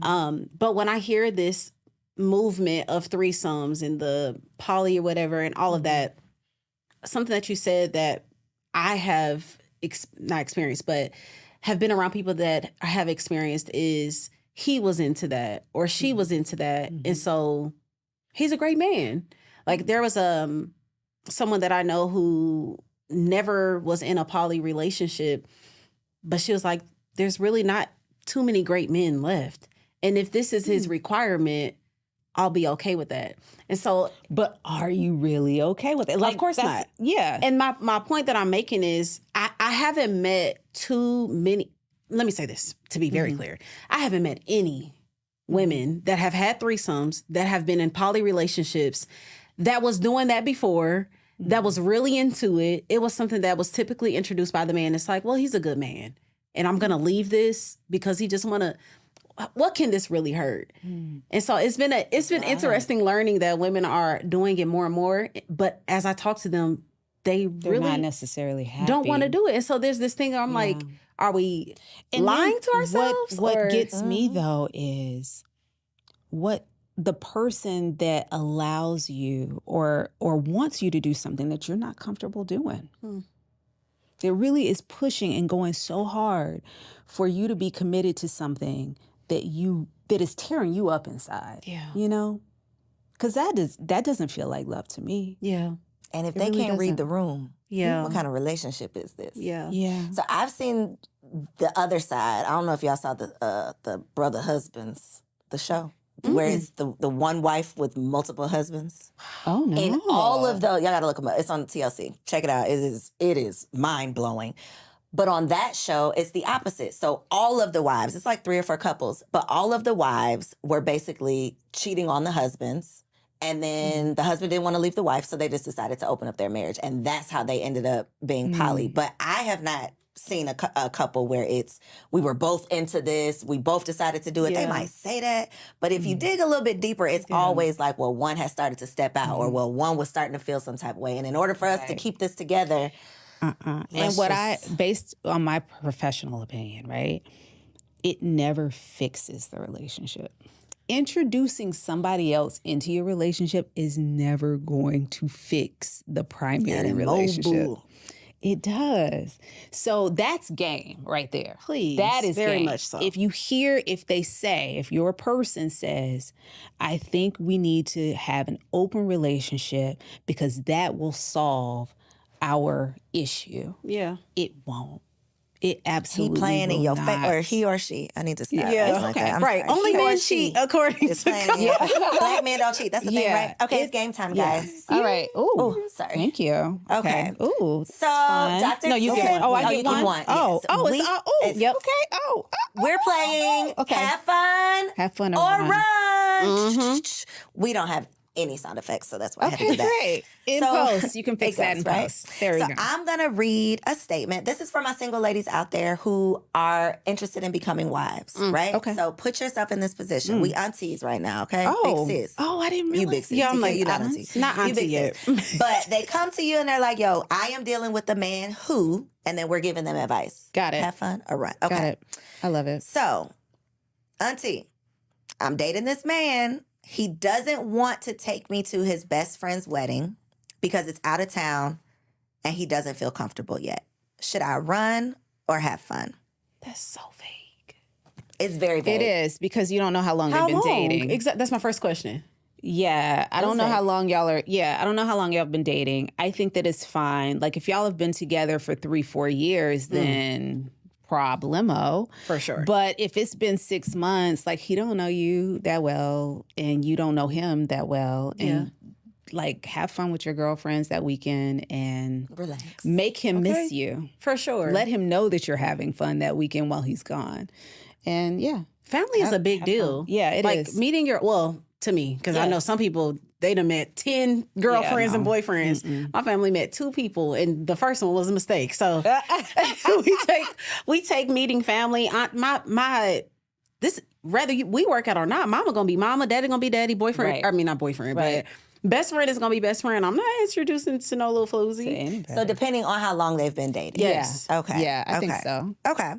But when I hear this movement of threesomes and the poly or whatever and all of that, something that you said that I have not experienced, but have been around people that have experienced is he was into that or she was into that. And so he's a great man. Like there was someone that I know who never was in a poly relationship, but she was like, there's really not too many great men left. And if this is his requirement, I'll be okay with that. And so, but are you really okay with it? Like, of course not. Yeah. And my point that I'm making is I haven't met too many, let me say this to be very clear. I haven't met any women that have had threesomes, that have been in poly relationships, that was doing that before, that was really into it. It was something that was typically introduced by the man. It's like, well, he's a good man, and I'm going to leave this because he just want to, what can this really hurt? And so it's been interesting learning that women are doing it more and more. But as I talk to them, they're really not necessarily happy. don't want to do it. And so there's this thing where I'm like, are we lying to ourselves? What gets me though is what the person that allows you or wants you to do something that you're not comfortable doing. That really is pushing and going so hard for you to be committed to something that is tearing you up inside. Yeah. You know? Because that doesn't feel like love to me. Yeah. And if It they really can't read doesn't. the room, Yeah. what kind of relationship is this? Yeah. Yeah. So I've seen the other side. I don't know if y'all saw the Brother Husbands, the show, where it's the one wife with multiple husbands. Oh no. And all of y'all gotta look them up. It's on TLC. Check it out. It is mind blowing. But on that show, it's the opposite. So all of the wives, it's like 3 or 4 couples, but all of the wives were basically cheating on the husbands. And then the husband didn't want to leave the wife, so they just decided to open up their marriage. And that's how they ended up being poly. But I have not seen a couple where we were both into this, we both decided to do it. Yeah. They might say that, but if you dig a little bit deeper, it's always like, well, one has started to step out, or well, one was starting to feel some type of way. And in order for us to keep this together, And based on my professional opinion, right? It never fixes the relationship. Introducing somebody else into your relationship is never going to fix the primary relationship. It does. So that's game right there. Please. That is very game. much so. If your person says, I think we need to have an open relationship because that will solve our issue. Yeah. It won't. It absolutely he playing in will your not. face, or he or she. I need to stop. Yeah. It's like Okay. that. I'm Right. sorry. Only He or men she cheat according is to playing. God. Yeah. Black men don't cheat. That's the thing, Yeah. right? Okay, it's game time, guys. All right. Ooh. Oh, sorry. Thank you. Okay. Ooh. So, fun. Dr. No, you Tiffany- get one. Oh, I No, get you get one? one. Oh, Yes. it's It's- yep. Okay. Oh. We're playing Okay. Have Fun Have fun or or Run. We don't have any sound effects, so that's why I had to Okay, do that. great. In So- post, you can fix that in Exactly, right? post. There you So go. I'm going to read a statement. This is for my single ladies out there who are interested in becoming wives, right? okay. So put yourself in this position. We aunties right now, okay? Oh. Big sis. Oh, I didn't You realize. big sis. Yeah, I'm You like, you not aunts? auntie. Not You auntie big yet. sis. But they come to you and they're like, yo, I am dealing with the man who, and then we're giving them advice. Got it. Have fun or run. Okay. Got it. I love it. So, auntie, I'm dating this man. He doesn't want to take me to his best friend's wedding because it's out of town and he doesn't feel comfortable yet. Should I run or have fun? That's so vague. It's very vague. It is because you don't know how long How they've been long? dating. That's my first question. Yeah, I don't know Okay. how long y'all are. Yeah, I don't know how long y'all have been dating. I think that it's fine. Like if y'all have been together for 3-4 years, then problemo. For sure. But if it's been 6 months, like he don't know you that well, and you don't know him that well, and like have fun with your girlfriends that weekend and Relax. make him miss you. For sure. Let him know that you're having fun that weekend while he's gone. And yeah. Family is a big have deal. fun. Yeah, it like is. meeting to me, because I know some people, they done met 10 girlfriends and boyfriends. My family met 2 people, and the first one was a mistake. So we take meeting family. We work out or not, mama gonna be mama, daddy gonna be daddy, boyfriend. Right. I mean, not boyfriend, but best friend is gonna be best friend. I'm not introducing to no little floozy. So depending on how long they've been dating. Yes. Okay. Yeah, I think so. Okay.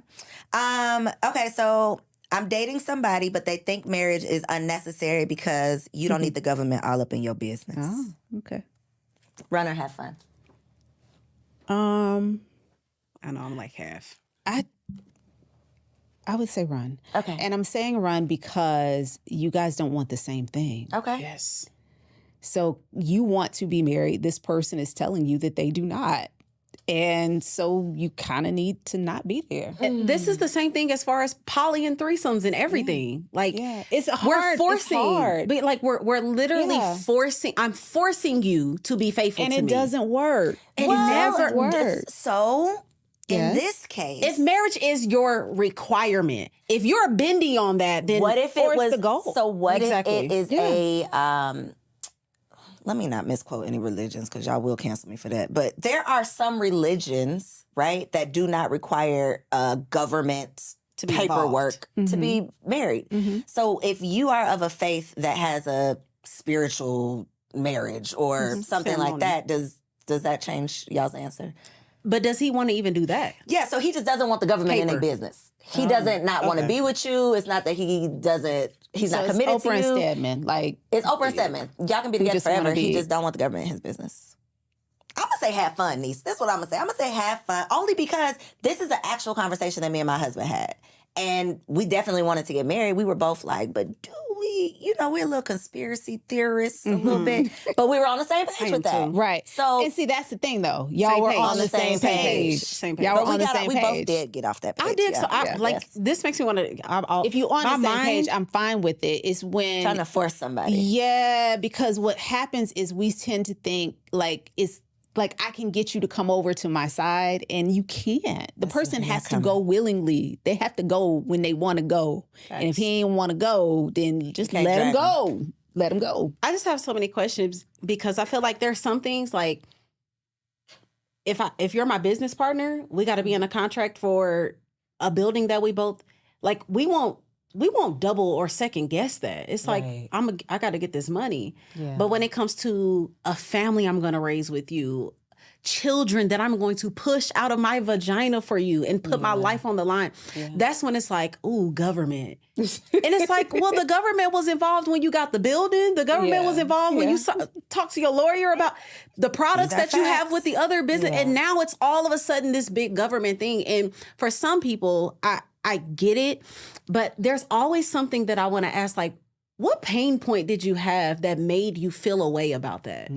Okay, so I'm dating somebody, but they think marriage is unnecessary because you don't need the government all up in your business. Oh, okay. Run or have fun. I know I'm like half. I would say run. Okay. And I'm saying run because you guys don't want the same thing. Okay. Yes. So you want to be married. This person is telling you that they do not. And so you kind of need to not be there. This is the same thing as far as poly and threesomes and everything. Like, It's hard. we're forcing, It's hard. but like we're literally Yeah. forcing. I'm forcing you to be faithful And to it me. doesn't work. It Well, never works. So in Yes. this case, If marriage is your requirement, if you're bendy on that, then what if it force was the goal. So what Exactly. if it is a let me not misquote any religions because y'all will cancel me for that. But there are some religions, right, that do not require government To be paperwork to be married. So if you are of a faith that has a spiritual marriage or something like Ceremony. that, does that change y'all's answer? But does he want to even do that? Yeah, so he just doesn't want the government in their Paper. business. He doesn't not want to be with you. It's not that he's So not it's committed Oprah to and you. Stedman. Like, It's Oprah and Stedman. Y'all can be together just wanna forever. He be- just don't want the government in his business. I'm going to say have fun, niece. That's what I'm going to say. I'm going to say have fun only because this is an actual conversation that me and my husband had. And we definitely wanted to get married. We were both like, but do we, we're a little conspiracy theorists a little bit. But we were on the same page with that. right. So and see, that's the thing, though. Y'all Same were page. on the same page. Same page. Y'all but were on the same we page. both did get off that page. I did. So Yeah. this makes me want to. If you're on the my same page, mind- I'm fine with it. It's when Trying to force somebody. Yeah, because what happens is we tend to think like it's like I can get you to come over to my side, and you can't. The person has to go willingly. They have to go when they want to go. And if he ain't want to go, then just Can't let him drag go. Let him go. I just have so many questions because I feel like there's some things like if you're my business partner, we got to be in a contract for a building that we both like. We won't double or second guess that. It's like Right. I got to get this money. Yeah. But when it comes to a family I'm going to raise with you, children that I'm going to push out of my vagina for you and put my life on the line, that's when it's like, ooh, government. And it's like, well, the government was involved when you got the building. The government was involved when you talked to your lawyer about the products that you have with the other business. And now it's all of a sudden this big government thing. And for some people, I get it, but there's always something that I want to ask, like, what pain point did you have that made you feel a way about that?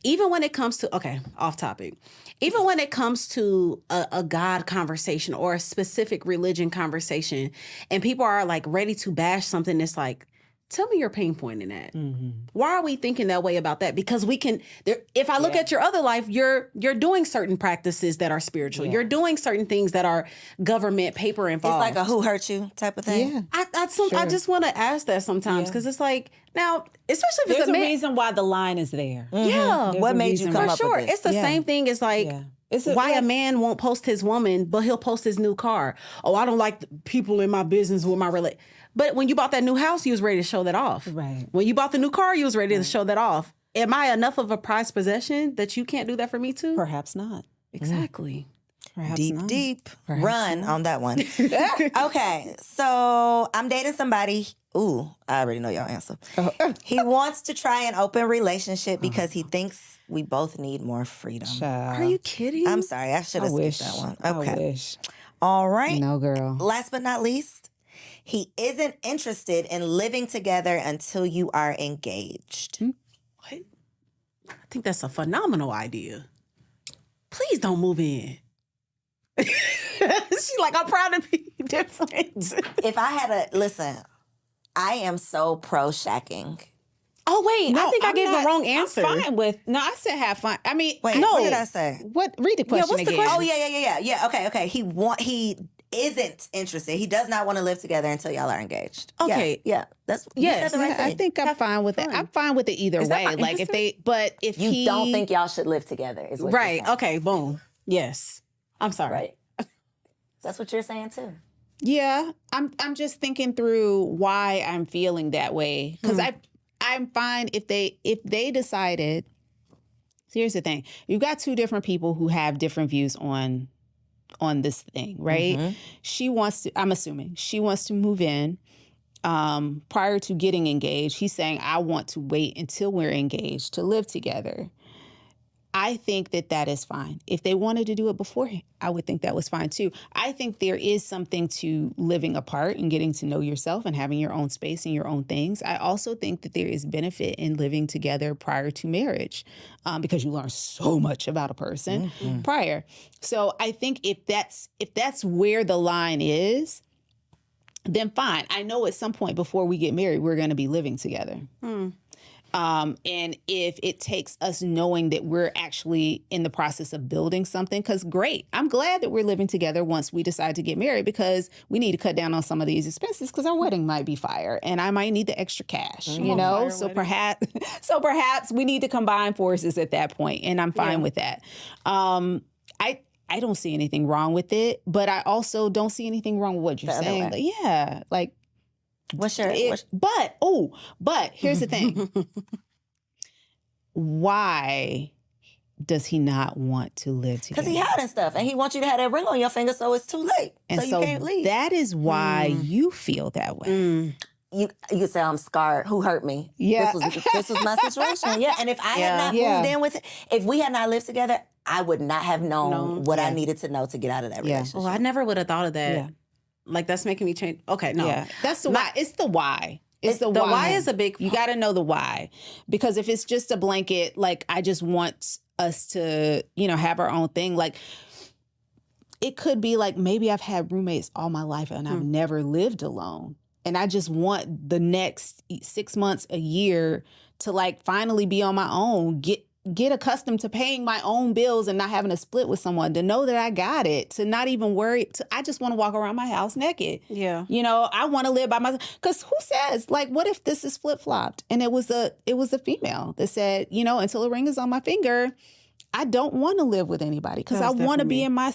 Even when it comes to, okay, off topic. Even when it comes to a God conversation or a specific religion conversation, and people are like ready to bash something that's like, tell me your pain point in that. Why are we thinking that way about that? Because we can, if I look at your other life, you're doing certain practices that are spiritual. You're doing certain things that are government paper involved. It's like a who hurt you type of thing. Yeah. I just want to ask that sometimes because it's like, now, especially if There's it's a a man. reason why the line is there. Yeah. There's What a made you reason come For up sure. with this? It's the same thing as like why a man won't post his woman, but he'll post his new car. Oh, I don't like the people in my business with my relate. But when you bought that new house, you was ready to show that off. Right. When you bought the new car, you was ready to show that off. Am I enough of a prized possession that you can't do that for me too? Perhaps not. Exactly. Perhaps Deep, not. deep run on that one. Okay, so I'm dating somebody. Ooh, I already know y'all answer. He wants to try an open relationship because he thinks we both need more freedom. Are you kidding? I'm sorry, I should have skipped wish. that one. I Okay. wish. All right. No, girl. Last but not least, he isn't interested in living together until you are engaged. What? I think that's a phenomenal idea. Please don't move in. She's like, I'm proud to be different. If I had listen, I am so pro shacking. Oh wait, I think I gave the wrong answer. I'm fine with I said have fun. I mean, Wait, no. what did I say? Read the question what's the again. question? Oh yeah. Okay. He isn't interested. He does not want to live together until y'all are engaged. Okay. Yeah. That's Yes. you said the right I thing. think I'm fine with it. I'm fine with it either Is that way. my Like answer? if You he don't think y'all should live together, is what you're Right. saying. Okay. Boom. Yes. I'm sorry. Right. That's what you're saying too. Yeah, I'm just thinking through why I'm feeling that way because I'm fine if they decided. Here's the thing: you've got two different people who have different views on this thing, right? She wants to. I'm assuming she wants to move in prior to getting engaged. He's saying, "I want to wait until we're engaged to live together." I think that is fine. If they wanted to do it beforehand, I would think that was fine too. I think there is something to living apart and getting to know yourself and having your own space and your own things. I also think that there is benefit in living together prior to marriage because you learn so much about a person prior. So I think if that's where the line is, then fine. I know at some point before we get married, we're going to be living together. And if it takes us knowing that we're actually in the process of building something, because great, I'm glad that we're living together once we decide to get married because we need to cut down on some of these expenses because our wedding might be fire and I might need the extra cash, you know? So perhaps we need to combine forces at that point, and I'm fine with that. I don't see anything wrong with it, but I also don't see anything wrong with what you're saying. Like, What's your but here's the thing. Why does he not want to live together? Because he hiding stuff and he wants you to have that ring on your finger so it's too late. And so you can't leave. That is why you feel that way. You say I'm scarred. Who hurt me? Yeah. This was my situation. Yeah. And if I had not moved in with it, if we had not lived together, I would not have known what I needed to know to get out of that relationship. Oh, I never would have thought of that. Yeah. Like, that's making me change. Okay, no. Yeah, that's the why. It's the why. It's the why. The why is a big... You got to know the why. Because if it's just a blanket, like, I just want us to, have our own thing, like, it could be like, maybe I've had roommates all my life and I've never lived alone. And I just want the next 6 months, a year to, like, finally be on my own, get accustomed to paying my own bills and not having to split with someone, to know that I got it, to not even worry. I just want to walk around my house naked. Yeah. I want to live by myself. Because who says, like, what if this is flip-flopped? And it was a female that said, until a ring is on my finger, I don't want to live with anybody because I want to be in my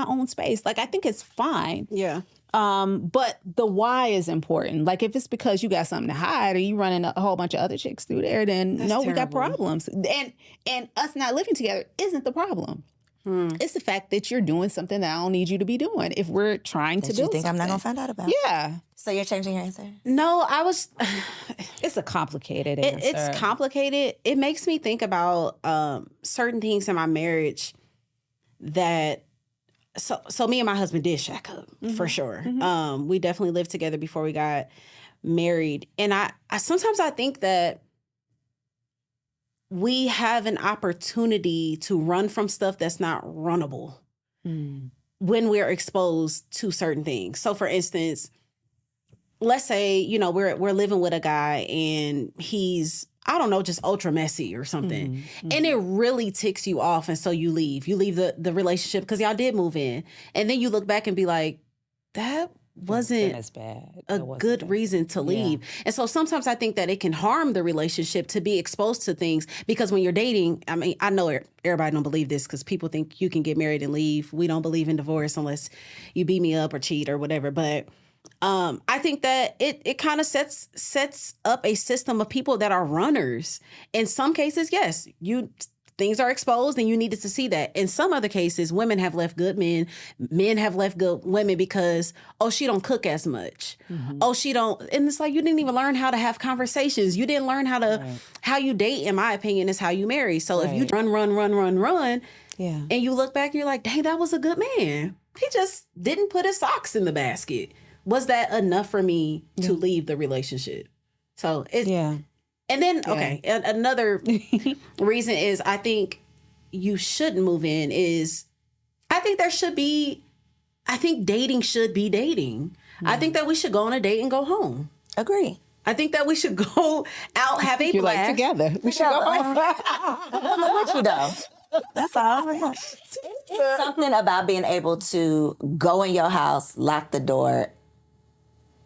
own space. Like, I think it's fine. Yeah. But the why is important. Like, if it's because you got something to hide or you running a whole bunch of other chicks through there, then we got problems. And us not living together isn't the problem. It's the fact that you're doing something that I don't need you to be doing if we're trying to build you think something. I'm not going to find out about? Yeah. So you're changing your answer? No, I was... It's a complicated answer. It's complicated. It makes me think about certain things in my marriage that... So me and my husband did shack up, for sure. We definitely lived together before we got married. And I sometimes I think that we have an opportunity to run from stuff that's not runnable when we're exposed to certain things. So for instance, let's say, we're living with a guy and he's, I don't know, just ultra messy or something. And it really ticks you off. And so you leave. You leave the relationship because y'all did move in. And then you look back and be like, that wasn't as bad. a good reason to leave. And so sometimes I think that it can harm the relationship to be exposed to things because when you're dating, I mean, I know everybody don't believe this because people think you can get married and leave. We don't believe in divorce unless you beat me up or cheat or whatever. But I think that it kind of sets up a system of people that are runners. In some cases, yes, things are exposed and you needed to see that. In some other cases, women have left good men have left good women because, she don't cook as much. She don't, and it's like you didn't even learn how to have conversations. You didn't learn how you date, in my opinion, is how you marry. So if you run, and you look back and you're like, dang, that was a good man. He just didn't put his socks in the basket. Was that enough for me to leave the relationship? So it's... Yeah. And then, okay, another reason is I think you shouldn't move in is I think dating should be dating. I think that we should go on a date and go home. Agree. I think that we should go out, have a You're blast. like together. We should go home. I'm with you though. That's all. It's something about being able to go in your house, lock the door,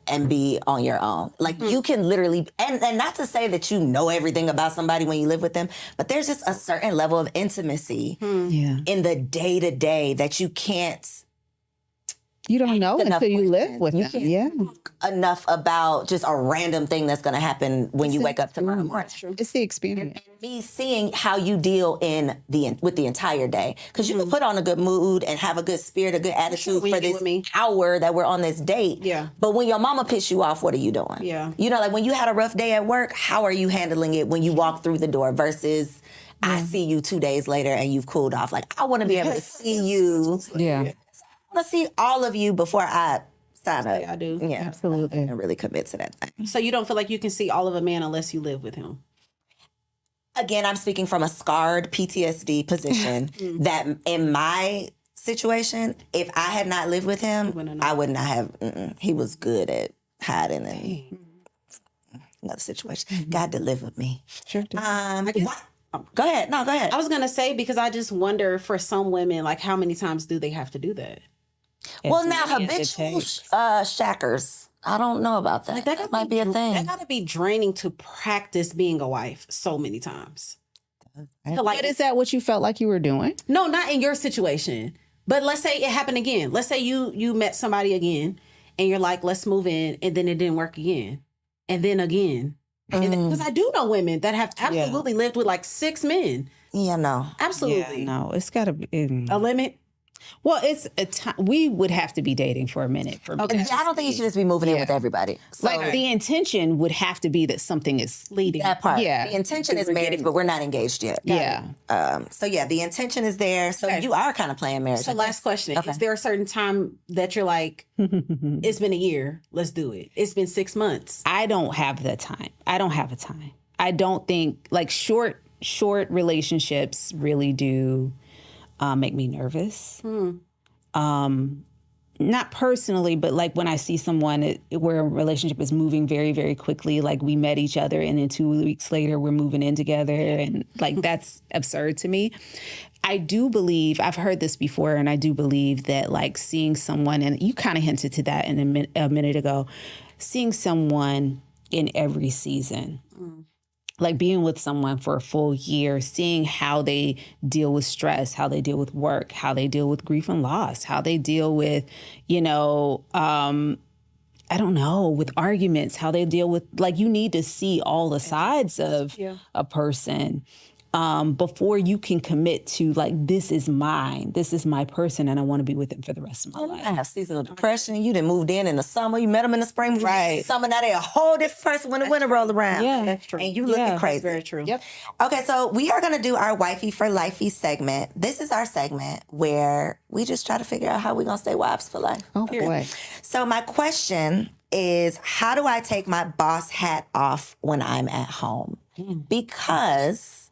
and be on your own. Like you can literally, and not to say that you know everything about somebody when you live with them, but there's just a certain level of intimacy in the day-to-day that you can't You don't know until you live with them. Yeah. enough about just a random thing that's going to happen when you wake up tomorrow morning. It's the experience. Me seeing how you deal with the entire day, because you can put on a good mood and have a good spirit, a good attitude when for you this with me. hour that we're on this date. Yeah. But when your mama pissed you off, what are you doing? Yeah. You know, like when you had a rough day at work, how are you handling it when you walk through the door versus I see you 2 days later and you've cooled off? Like I want to be able to see you. Yeah. I want to see all of you before I sign up. I do. Yeah, Absolutely. and really commit to that thing. So you don't feel like you can see all of a man unless you live with him? Again, I'm speaking from a scarred PTSD position that in my situation, if I had not lived with him, I would not have. He was good at hiding and another situation. God delivered me. Sure. Go ahead. No, go ahead. I was going to say, because I just wonder for some women, like how many times do they have to do that? Well, now habitual shackers. I don't know about that. Like that might be a thing. That got to be draining to practice being a wife so many times. But is that what you felt like you were doing? No, not in your situation. But let's say it happened again. Let's say you met somebody again and you're like, let's move in, and then it didn't work again. And then again. Because I do know women that have absolutely lived with like 6 men. Yeah, no. Absolutely. Yeah, no, it's got to be A limit? Well, it's a time. We would have to be dating for a minute. For me. Okay. I don't think you should just be moving in with everybody. So, Like the intention would have to be that something is leading. that part. Yeah. The intention is marriage, but we're not engaged yet. Yeah. So yeah, the intention is there. So you are kind of playing marriage. So last question. Is there a certain time that you're like, it's been a year, let's do it. It's been 6 months. I don't have the time. I don't have a time. I don't think like short relationships really do make me nervous. Not personally, but like when I see someone where a relationship is moving very, very quickly, like we met each other and then 2 weeks later we're moving in together, and like that's absurd to me. I do believe, I've heard this before, and I do believe that like seeing someone, and you kind of hinted to that in a minute ago, seeing someone in every season. Like being with someone for a full year, seeing how they deal with stress, how they deal with work, how they deal with grief and loss, how they deal with, I don't know, with arguments, how they deal with, like you need to see all the sides of a person before you can commit to like, this is mine, this is my person, and I want to be with them for the rest of my life. I have seasonal depression. You done moved in the summer. You met them in the spring. Right. Summer, now they're a whole different person when the winter rolled around. Yeah, that's true. And you looking crazy. That's very true. Yep. Okay, so we are going to do our Wifey for Lifey segment. This is our segment where we just try to figure out how we're going to stay wives for life. Oh, boy. So my question is, how do I take my boss hat off when I'm at home? Because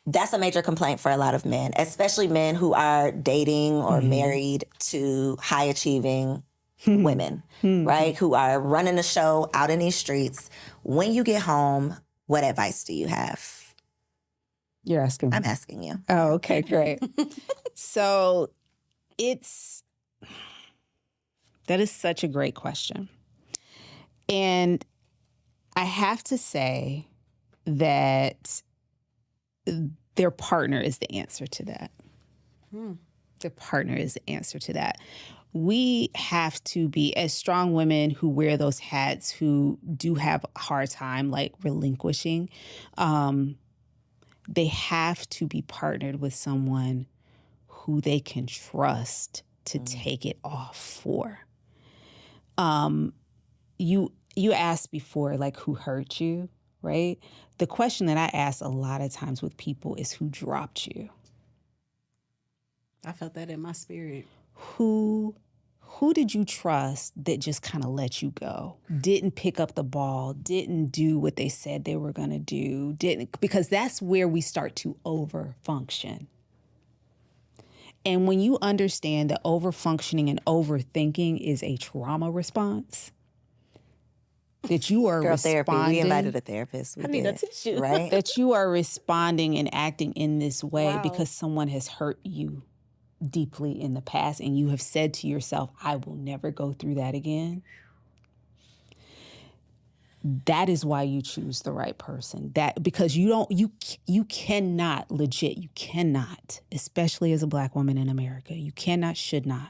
that's a major complaint for a lot of men, especially men who are dating or married to high-achieving women, right? Who are running the show out in these streets. When you get home, what advice do you have? You're asking me. I'm asking you. Oh, okay, great. So that is such a great question. And I have to say that their partner is the answer to that. Their partner is the answer to that. We have to be, as strong women who wear those hats, who do have a hard time like relinquishing, they have to be partnered with someone who they can trust to take it off for. You asked before, like, who hurt you, right? The question that I ask a lot of times with people is, who dropped you? I felt that in my spirit. Who did you trust that just kind of let you go? Didn't pick up the ball, didn't do what they said they were going to do, because that's where we start to overfunction. And when you understand that overfunctioning and overthinking is a trauma response, that you are Girl therapy. We responding. invited a therapist. We I need a did. tissue. Right? That you are responding and acting in this way Wow. because someone has hurt you deeply in the past and you have said to yourself, I will never go through that again. That is why you choose the right person. That because you cannot, especially as a Black woman in America, you cannot, should not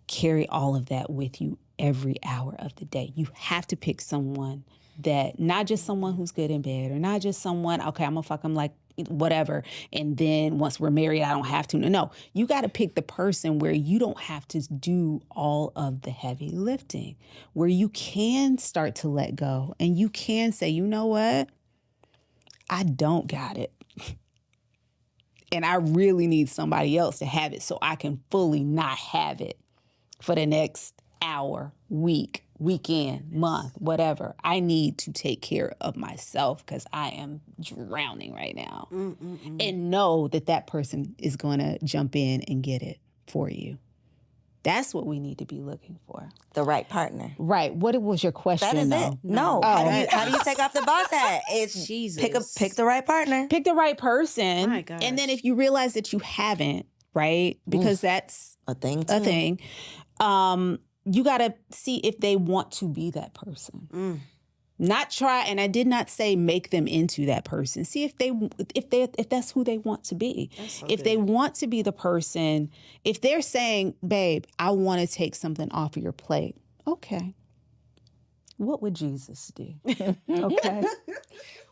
carry all of that with you every hour of the day. You have to pick someone that, not just someone who's good in bed, or not just someone, okay, I'm gonna fuck him like whatever, and then once we're married, I don't have to. No, you got to pick the person where you don't have to do all of the heavy lifting, where you can start to let go and you can say, you know what? I don't got it. And I really need somebody else to have it so I can fully not have it for the next hour, week, weekend, month, whatever. I need to take care of myself because I am drowning right now. And know that that person is going to jump in and get it for you. That's what we need to be looking for. The right partner. Right. What was your question? That is though? it. No. How do you take off the boss hat? It's Jesus. pick the right partner. Pick the right person. My gosh. And then if you realize that you haven't, right? Because that's A thing too. a thing. You got to see if they want to be that person. Not try, and I did not say make them into that person. See if that's who they want to be. If they want to be the person, if they're saying, babe, I want to take something off of your plate. Okay. What would Jesus do? Okay.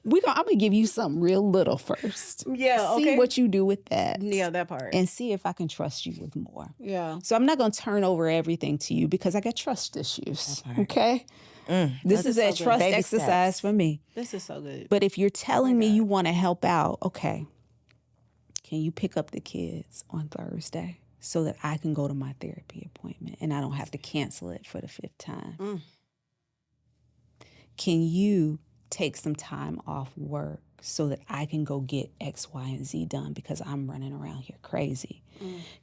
I'm gonna give you something real little first. Yeah, See okay. what you do with that. Yeah, that part. And see if I can trust you with more. Yeah. So I'm not gonna turn over everything to you because I got trust issues. Okay. This is a so good. trust Baby exercise steps. for me. This is so good. But if you're telling me you want to help out, okay, can you pick up the kids on Thursday so that I can go to my therapy appointment and I don't have to cancel it for the 5th time? Can you take some time off work so that I can go get X, Y, and Z done because I'm running around here crazy?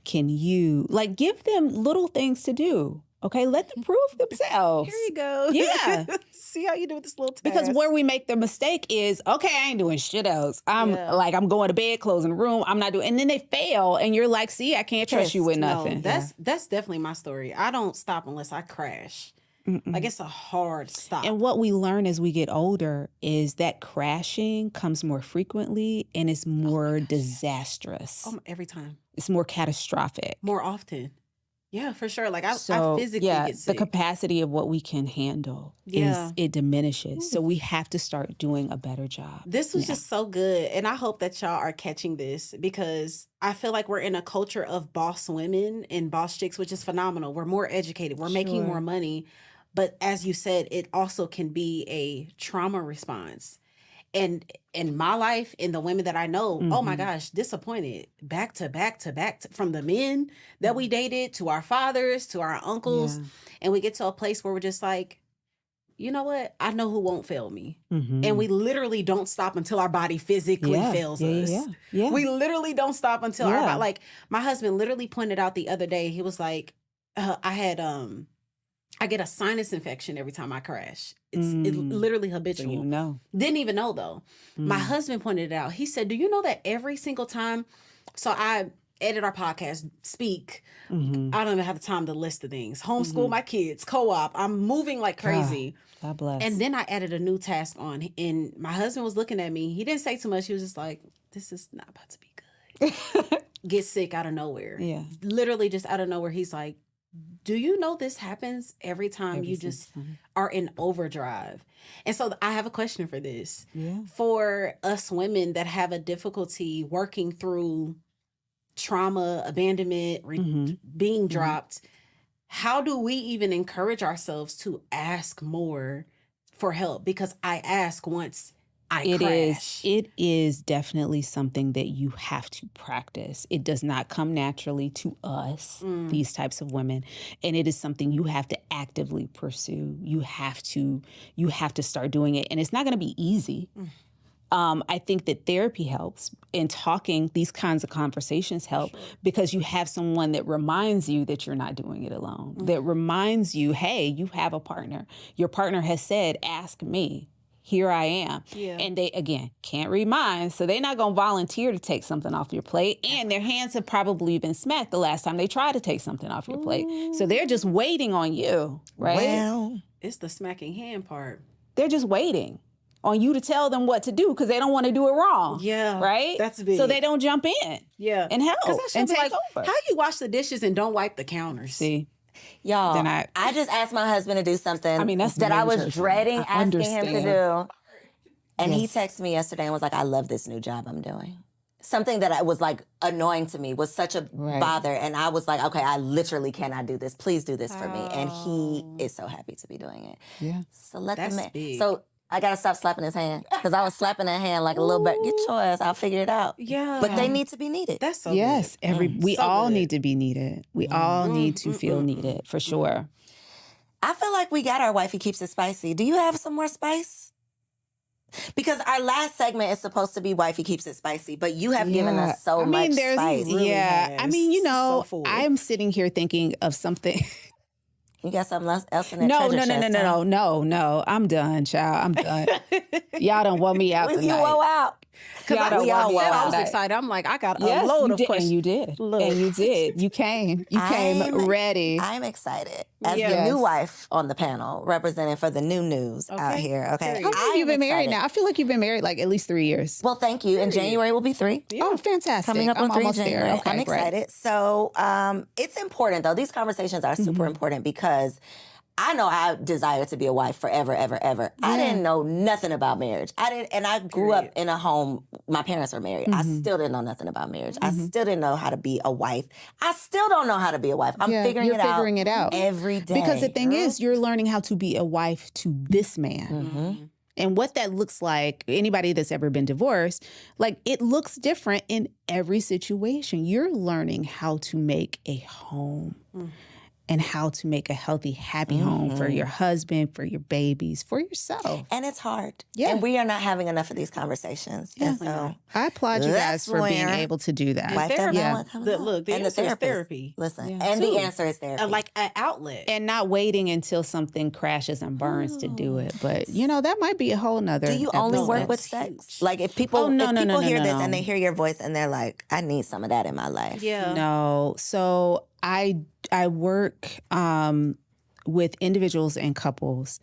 Can you, give them little things to do? Okay, let them prove themselves. Here you go. Yeah. See how you do with this little task. Because where we make the mistake is, okay, I ain't doing shit else. I'm going to bed, closing the room. I'm not doing, and then they fail, and you're like, see, I can't trust you with nothing. That's definitely my story. I don't stop unless I crash. Like it's a hard stop. And what we learn as we get older is that crashing comes more frequently and it's more disastrous. Every time. It's more catastrophic. More often. Yeah, for sure. Like I physically get sick. The capacity of what we can handle it diminishes. So we have to start doing a better job. This was just so good. And I hope that y'all are catching this because I feel like we're in a culture of boss women and boss chicks, which is phenomenal. We're more educated. We're making more money. But as you said, it also can be a trauma response. And in my life, in the women that I know, oh my gosh, disappointed back to back from the men that we dated to our fathers, to our uncles. Yeah. And we get to a place where we're just like, you know what? I know who won't fail me. And we literally don't stop until our body physically fails us. Yeah. We literally don't stop until our body. Like my husband literally pointed out the other day, he was like, I get a sinus infection every time I crash. It's literally habitual. So you know. Didn't even know though. My husband pointed it out. He said, do you know that every single time, so I edit our podcast, speak, I don't even have the time to list the things. Homeschool my kids, co-op, I'm moving like crazy. God bless. And then I added a new task on and my husband was looking at me. He didn't say too much. He was just like, this is not about to be good. Get sick out of nowhere. Yeah. Literally just out of nowhere. He's like, do you know this happens every time you just are in overdrive? And so I have a question for this. Yeah. For us women that have a difficulty working through trauma, abandonment, being dropped, how do we even encourage ourselves to ask more for help? Because I ask once I crash. It is definitely something that you have to practice. It does not come naturally to us, these types of women. And it is something you have to actively pursue. You have to start doing it. And it's not going to be easy. I think that therapy helps, and talking these kinds of conversations help because you have someone that reminds you that you're not doing it alone, that reminds you, hey, you have a partner. Your partner has said, ask me. Here I am. Yeah. And they, again, can't read minds, so they're not going to volunteer to take something off your plate. And their hands have probably been smacked the last time they tried to take something off your plate. So they're just waiting on you, right? Well, it's the smacking hand part. They're just waiting on you to tell them what to do because they don't want to do it wrong. Yeah. Right? That's big. So they don't jump in. Yeah. And help and take over. How you wash the dishes and don't wipe the counters? See? Y'all, I just asked my husband to do something that I was dreading asking him to do. And he texted me yesterday and was like, I love this new job I'm doing. Something that was like annoying to me, was such a bother. And I was like, okay, I literally cannot do this. Please do this for me. And he is so happy to be doing it. Yeah. So let the man. So I got to stop slapping his hand because I was slapping that hand like a little bit. Get your ass. I'll figure it out. Yeah. But they need to be needed. That's so good. We all need to be needed. We all need to feel needed, for sure. I feel like we got our Wifey Keeps It Spicy. Do you have some more spice? Because our last segment is supposed to be Wifey Keeps It Spicy, but you have given us so much spice. Really I mean, you know, I'm sitting here thinking of something. You got something else in that treasure chest? No. I'm done, child. I'm done. Y'all don't want me out tonight. You woe out. Because I was excited. I'm like, I got a load of questions. And you did. And you did. You came. You came ready. I'm excited. As the new wife on the panel, representing for the new news out here. Okay. How long have you been married now? I feel like you've been married like at least 3 years. Well, thank you. In January will be 3. Yeah. Oh, fantastic. Coming up on 3 January. There. Okay, I'm excited. So it's important, though. These conversations are super important because I know I desire to be a wife forever, ever, ever. Yeah. I didn't know nothing about marriage. And I grew up in a home, my parents were married. I still didn't know nothing about marriage. I still didn't know how to be a wife. I still don't know how to be a wife. I'm figuring it out every day. Because the thing is, you're learning how to be a wife to this man. And what that looks like, anybody that's ever been divorced, like it looks different in every situation. You're learning how to make a home. And how to make a healthy, happy home for your husband, for your babies, for yourself. And it's hard. Yeah. And we are not having enough of these conversations. Yeah. And so I applaud you guys for being able to do that. The answer is therapy. Listen, and the answer is therapy. Like an outlet. And not waiting until something crashes and burns to do it. But, you know, that might be a whole nother Do you only work with sex? Like if people, hear this and they hear your voice and they're like, I need some of that in my life. Yeah. No. So I work with individuals and couples.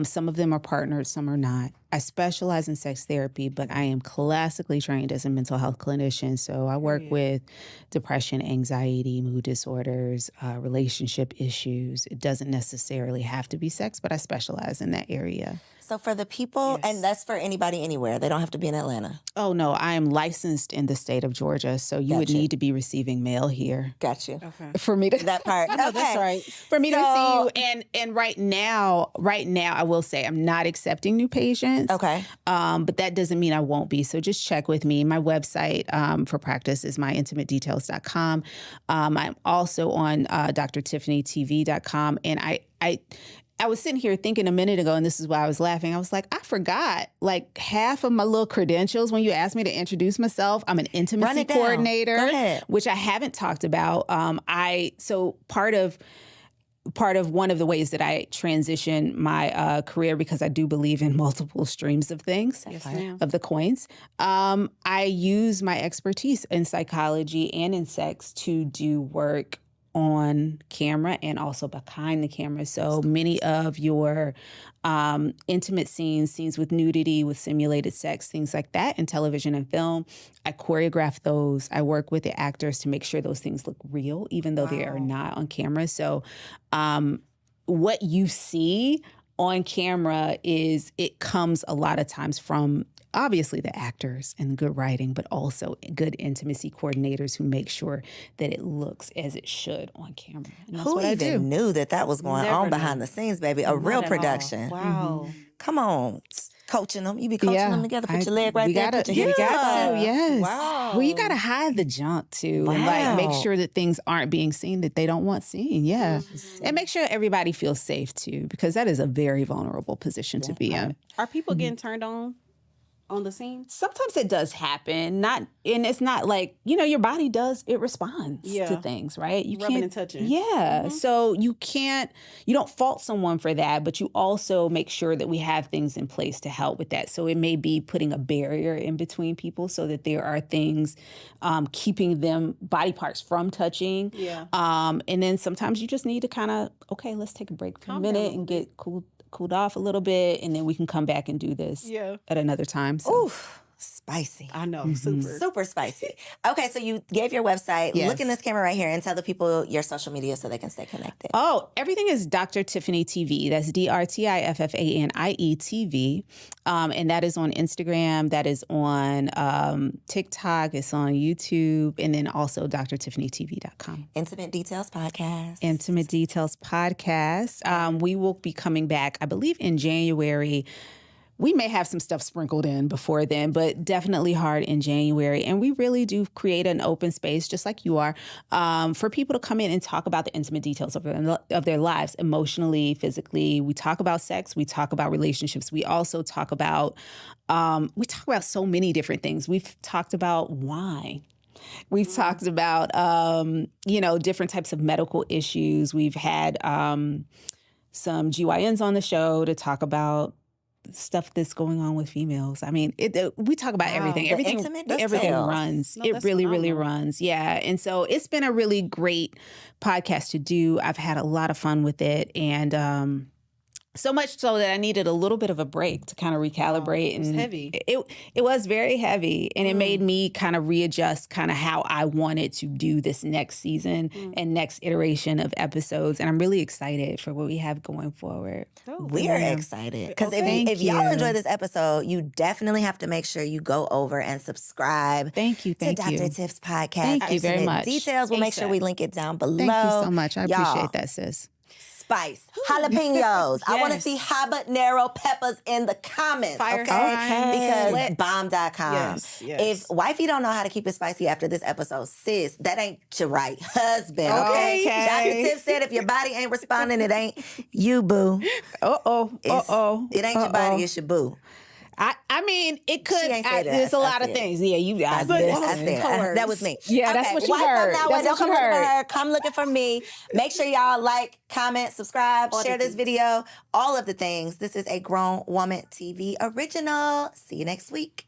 Some of them are partnered, some are not. I specialize in sex therapy, but I am classically trained as a mental health clinician. So I work with depression, anxiety, mood disorders, relationship issues. It doesn't necessarily have to be sex, but I specialize in that area. So for the people, and that's for anybody anywhere, they don't have to be in Atlanta. Oh, no, I am licensed in the state of Georgia, so you would need to be receiving mail here. Got you. Okay. For me to that part. No, that's right. For me to see you. And right now, I will say I'm not accepting new patients. Okay. But that doesn't mean I won't be. So just check with me. My website for practice is myintimatedetails.com. I'm also on drtiffanietv.com. And I was sitting here thinking a minute ago, and this is why I was laughing. I was like, I forgot like half of my little credentials when you asked me to introduce myself. I'm an intimacy coordinator, which I haven't talked about. So part of one of the ways that I transition my career, because I do believe in multiple streams of things, of the coins, I use my expertise in psychology and in sex to do work on camera and also behind the camera. So many of your intimate scenes with nudity, with simulated sex, things like that in television and film, I choreograph those. I work with the actors to make sure those things look real, even though they are not on camera. So what you see on camera it comes a lot of times from obviously the actors and good writing, but also good intimacy coordinators who make sure that it looks as it should on camera. And that's what I do. Who even knew that was going on behind the scenes, baby? A real production. Wow. Come on. Coaching them. You be coaching them together. Put your leg right there. Put your We head got to, yes. Wow. Well, you got to hide the junk too. Wow. And like make sure that things aren't being seen that they don't want seen. Yeah. And make sure everybody feels safe too, because that is a very vulnerable position to be in. Are people getting turned on? on the scene? Sometimes it does happen. And it's not like, your body it responds to things, right? You rubbing and touching. Yeah. So you don't fault someone for that, but you also make sure that we have things in place to help with that. So it may be putting a barrier in between people so that there are things keeping them body parts from touching. Yeah. And then sometimes you just need to kind of, okay, let's take a break for a minute and get cooled off a little bit, and then we can come back and do this at another time. So. Oof. Spicy. I know, super spicy. Okay, so you gave your website. Yes. Look in this camera right here and tell the people your social media so they can stay connected. Oh, everything is Dr. Tiffanie TV. That's DrTiffanie TV. And that is on Instagram. That is on TikTok. It's on YouTube. And then also drtiffanietv.com. Intimate Details Podcast. Intimate Details Podcast. We will be coming back, I believe, in January. We may have some stuff sprinkled in before then, but definitely hard in January. And we really do create an open space, just like you are, for people to come in and talk about the intimate details of their lives, emotionally, physically. We talk about sex. We talk about relationships. We also talk about so many different things. We've talked about wine. We've talked about, different types of medical issues. We've had some GYNs on the show to talk about stuff that's going on with females. I mean, we talk about everything. Everything runs. No, it really, really phenomenal. runs. Yeah. And so it's been a really great podcast to do. I've had a lot of fun with it. And so much so that I needed a little bit of a break to kind of recalibrate. It was heavy. It was very heavy. And it made me kind of readjust kind of how I wanted to do this next season and next iteration of episodes. And I'm really excited for what we have going forward. We're excited. Because if y'all enjoy this episode, you definitely have to make sure you go over and subscribe Thank you. to Dr. Tiff's podcast. Thank you very Intimate much. Details. We'll make sure we link it down below. Thank you so much. I Y'all, appreciate that, sis. Spice, jalapenos. I want to Yes. see habanero peppers in the comments, Fire okay? sign. Because bomb.com. Yes. If Wifey don't know how to keep it spicy after this episode, sis, that ain't your right husband, okay? Okay. Dr. Tiff said if your body ain't responding, it ain't you, boo. It ain't your body, it's your boo. I mean, it could. She ain't say that. There's a I lot of said. things. Yeah, you guys. I said, that was me. Yeah, that's what you wife heard. Up now, That's don't what you come looking for heard. her. Come looking for me. Make sure y'all like, comment, subscribe, share this video, all of the things. This is a Grown Woman TV original. See you next week.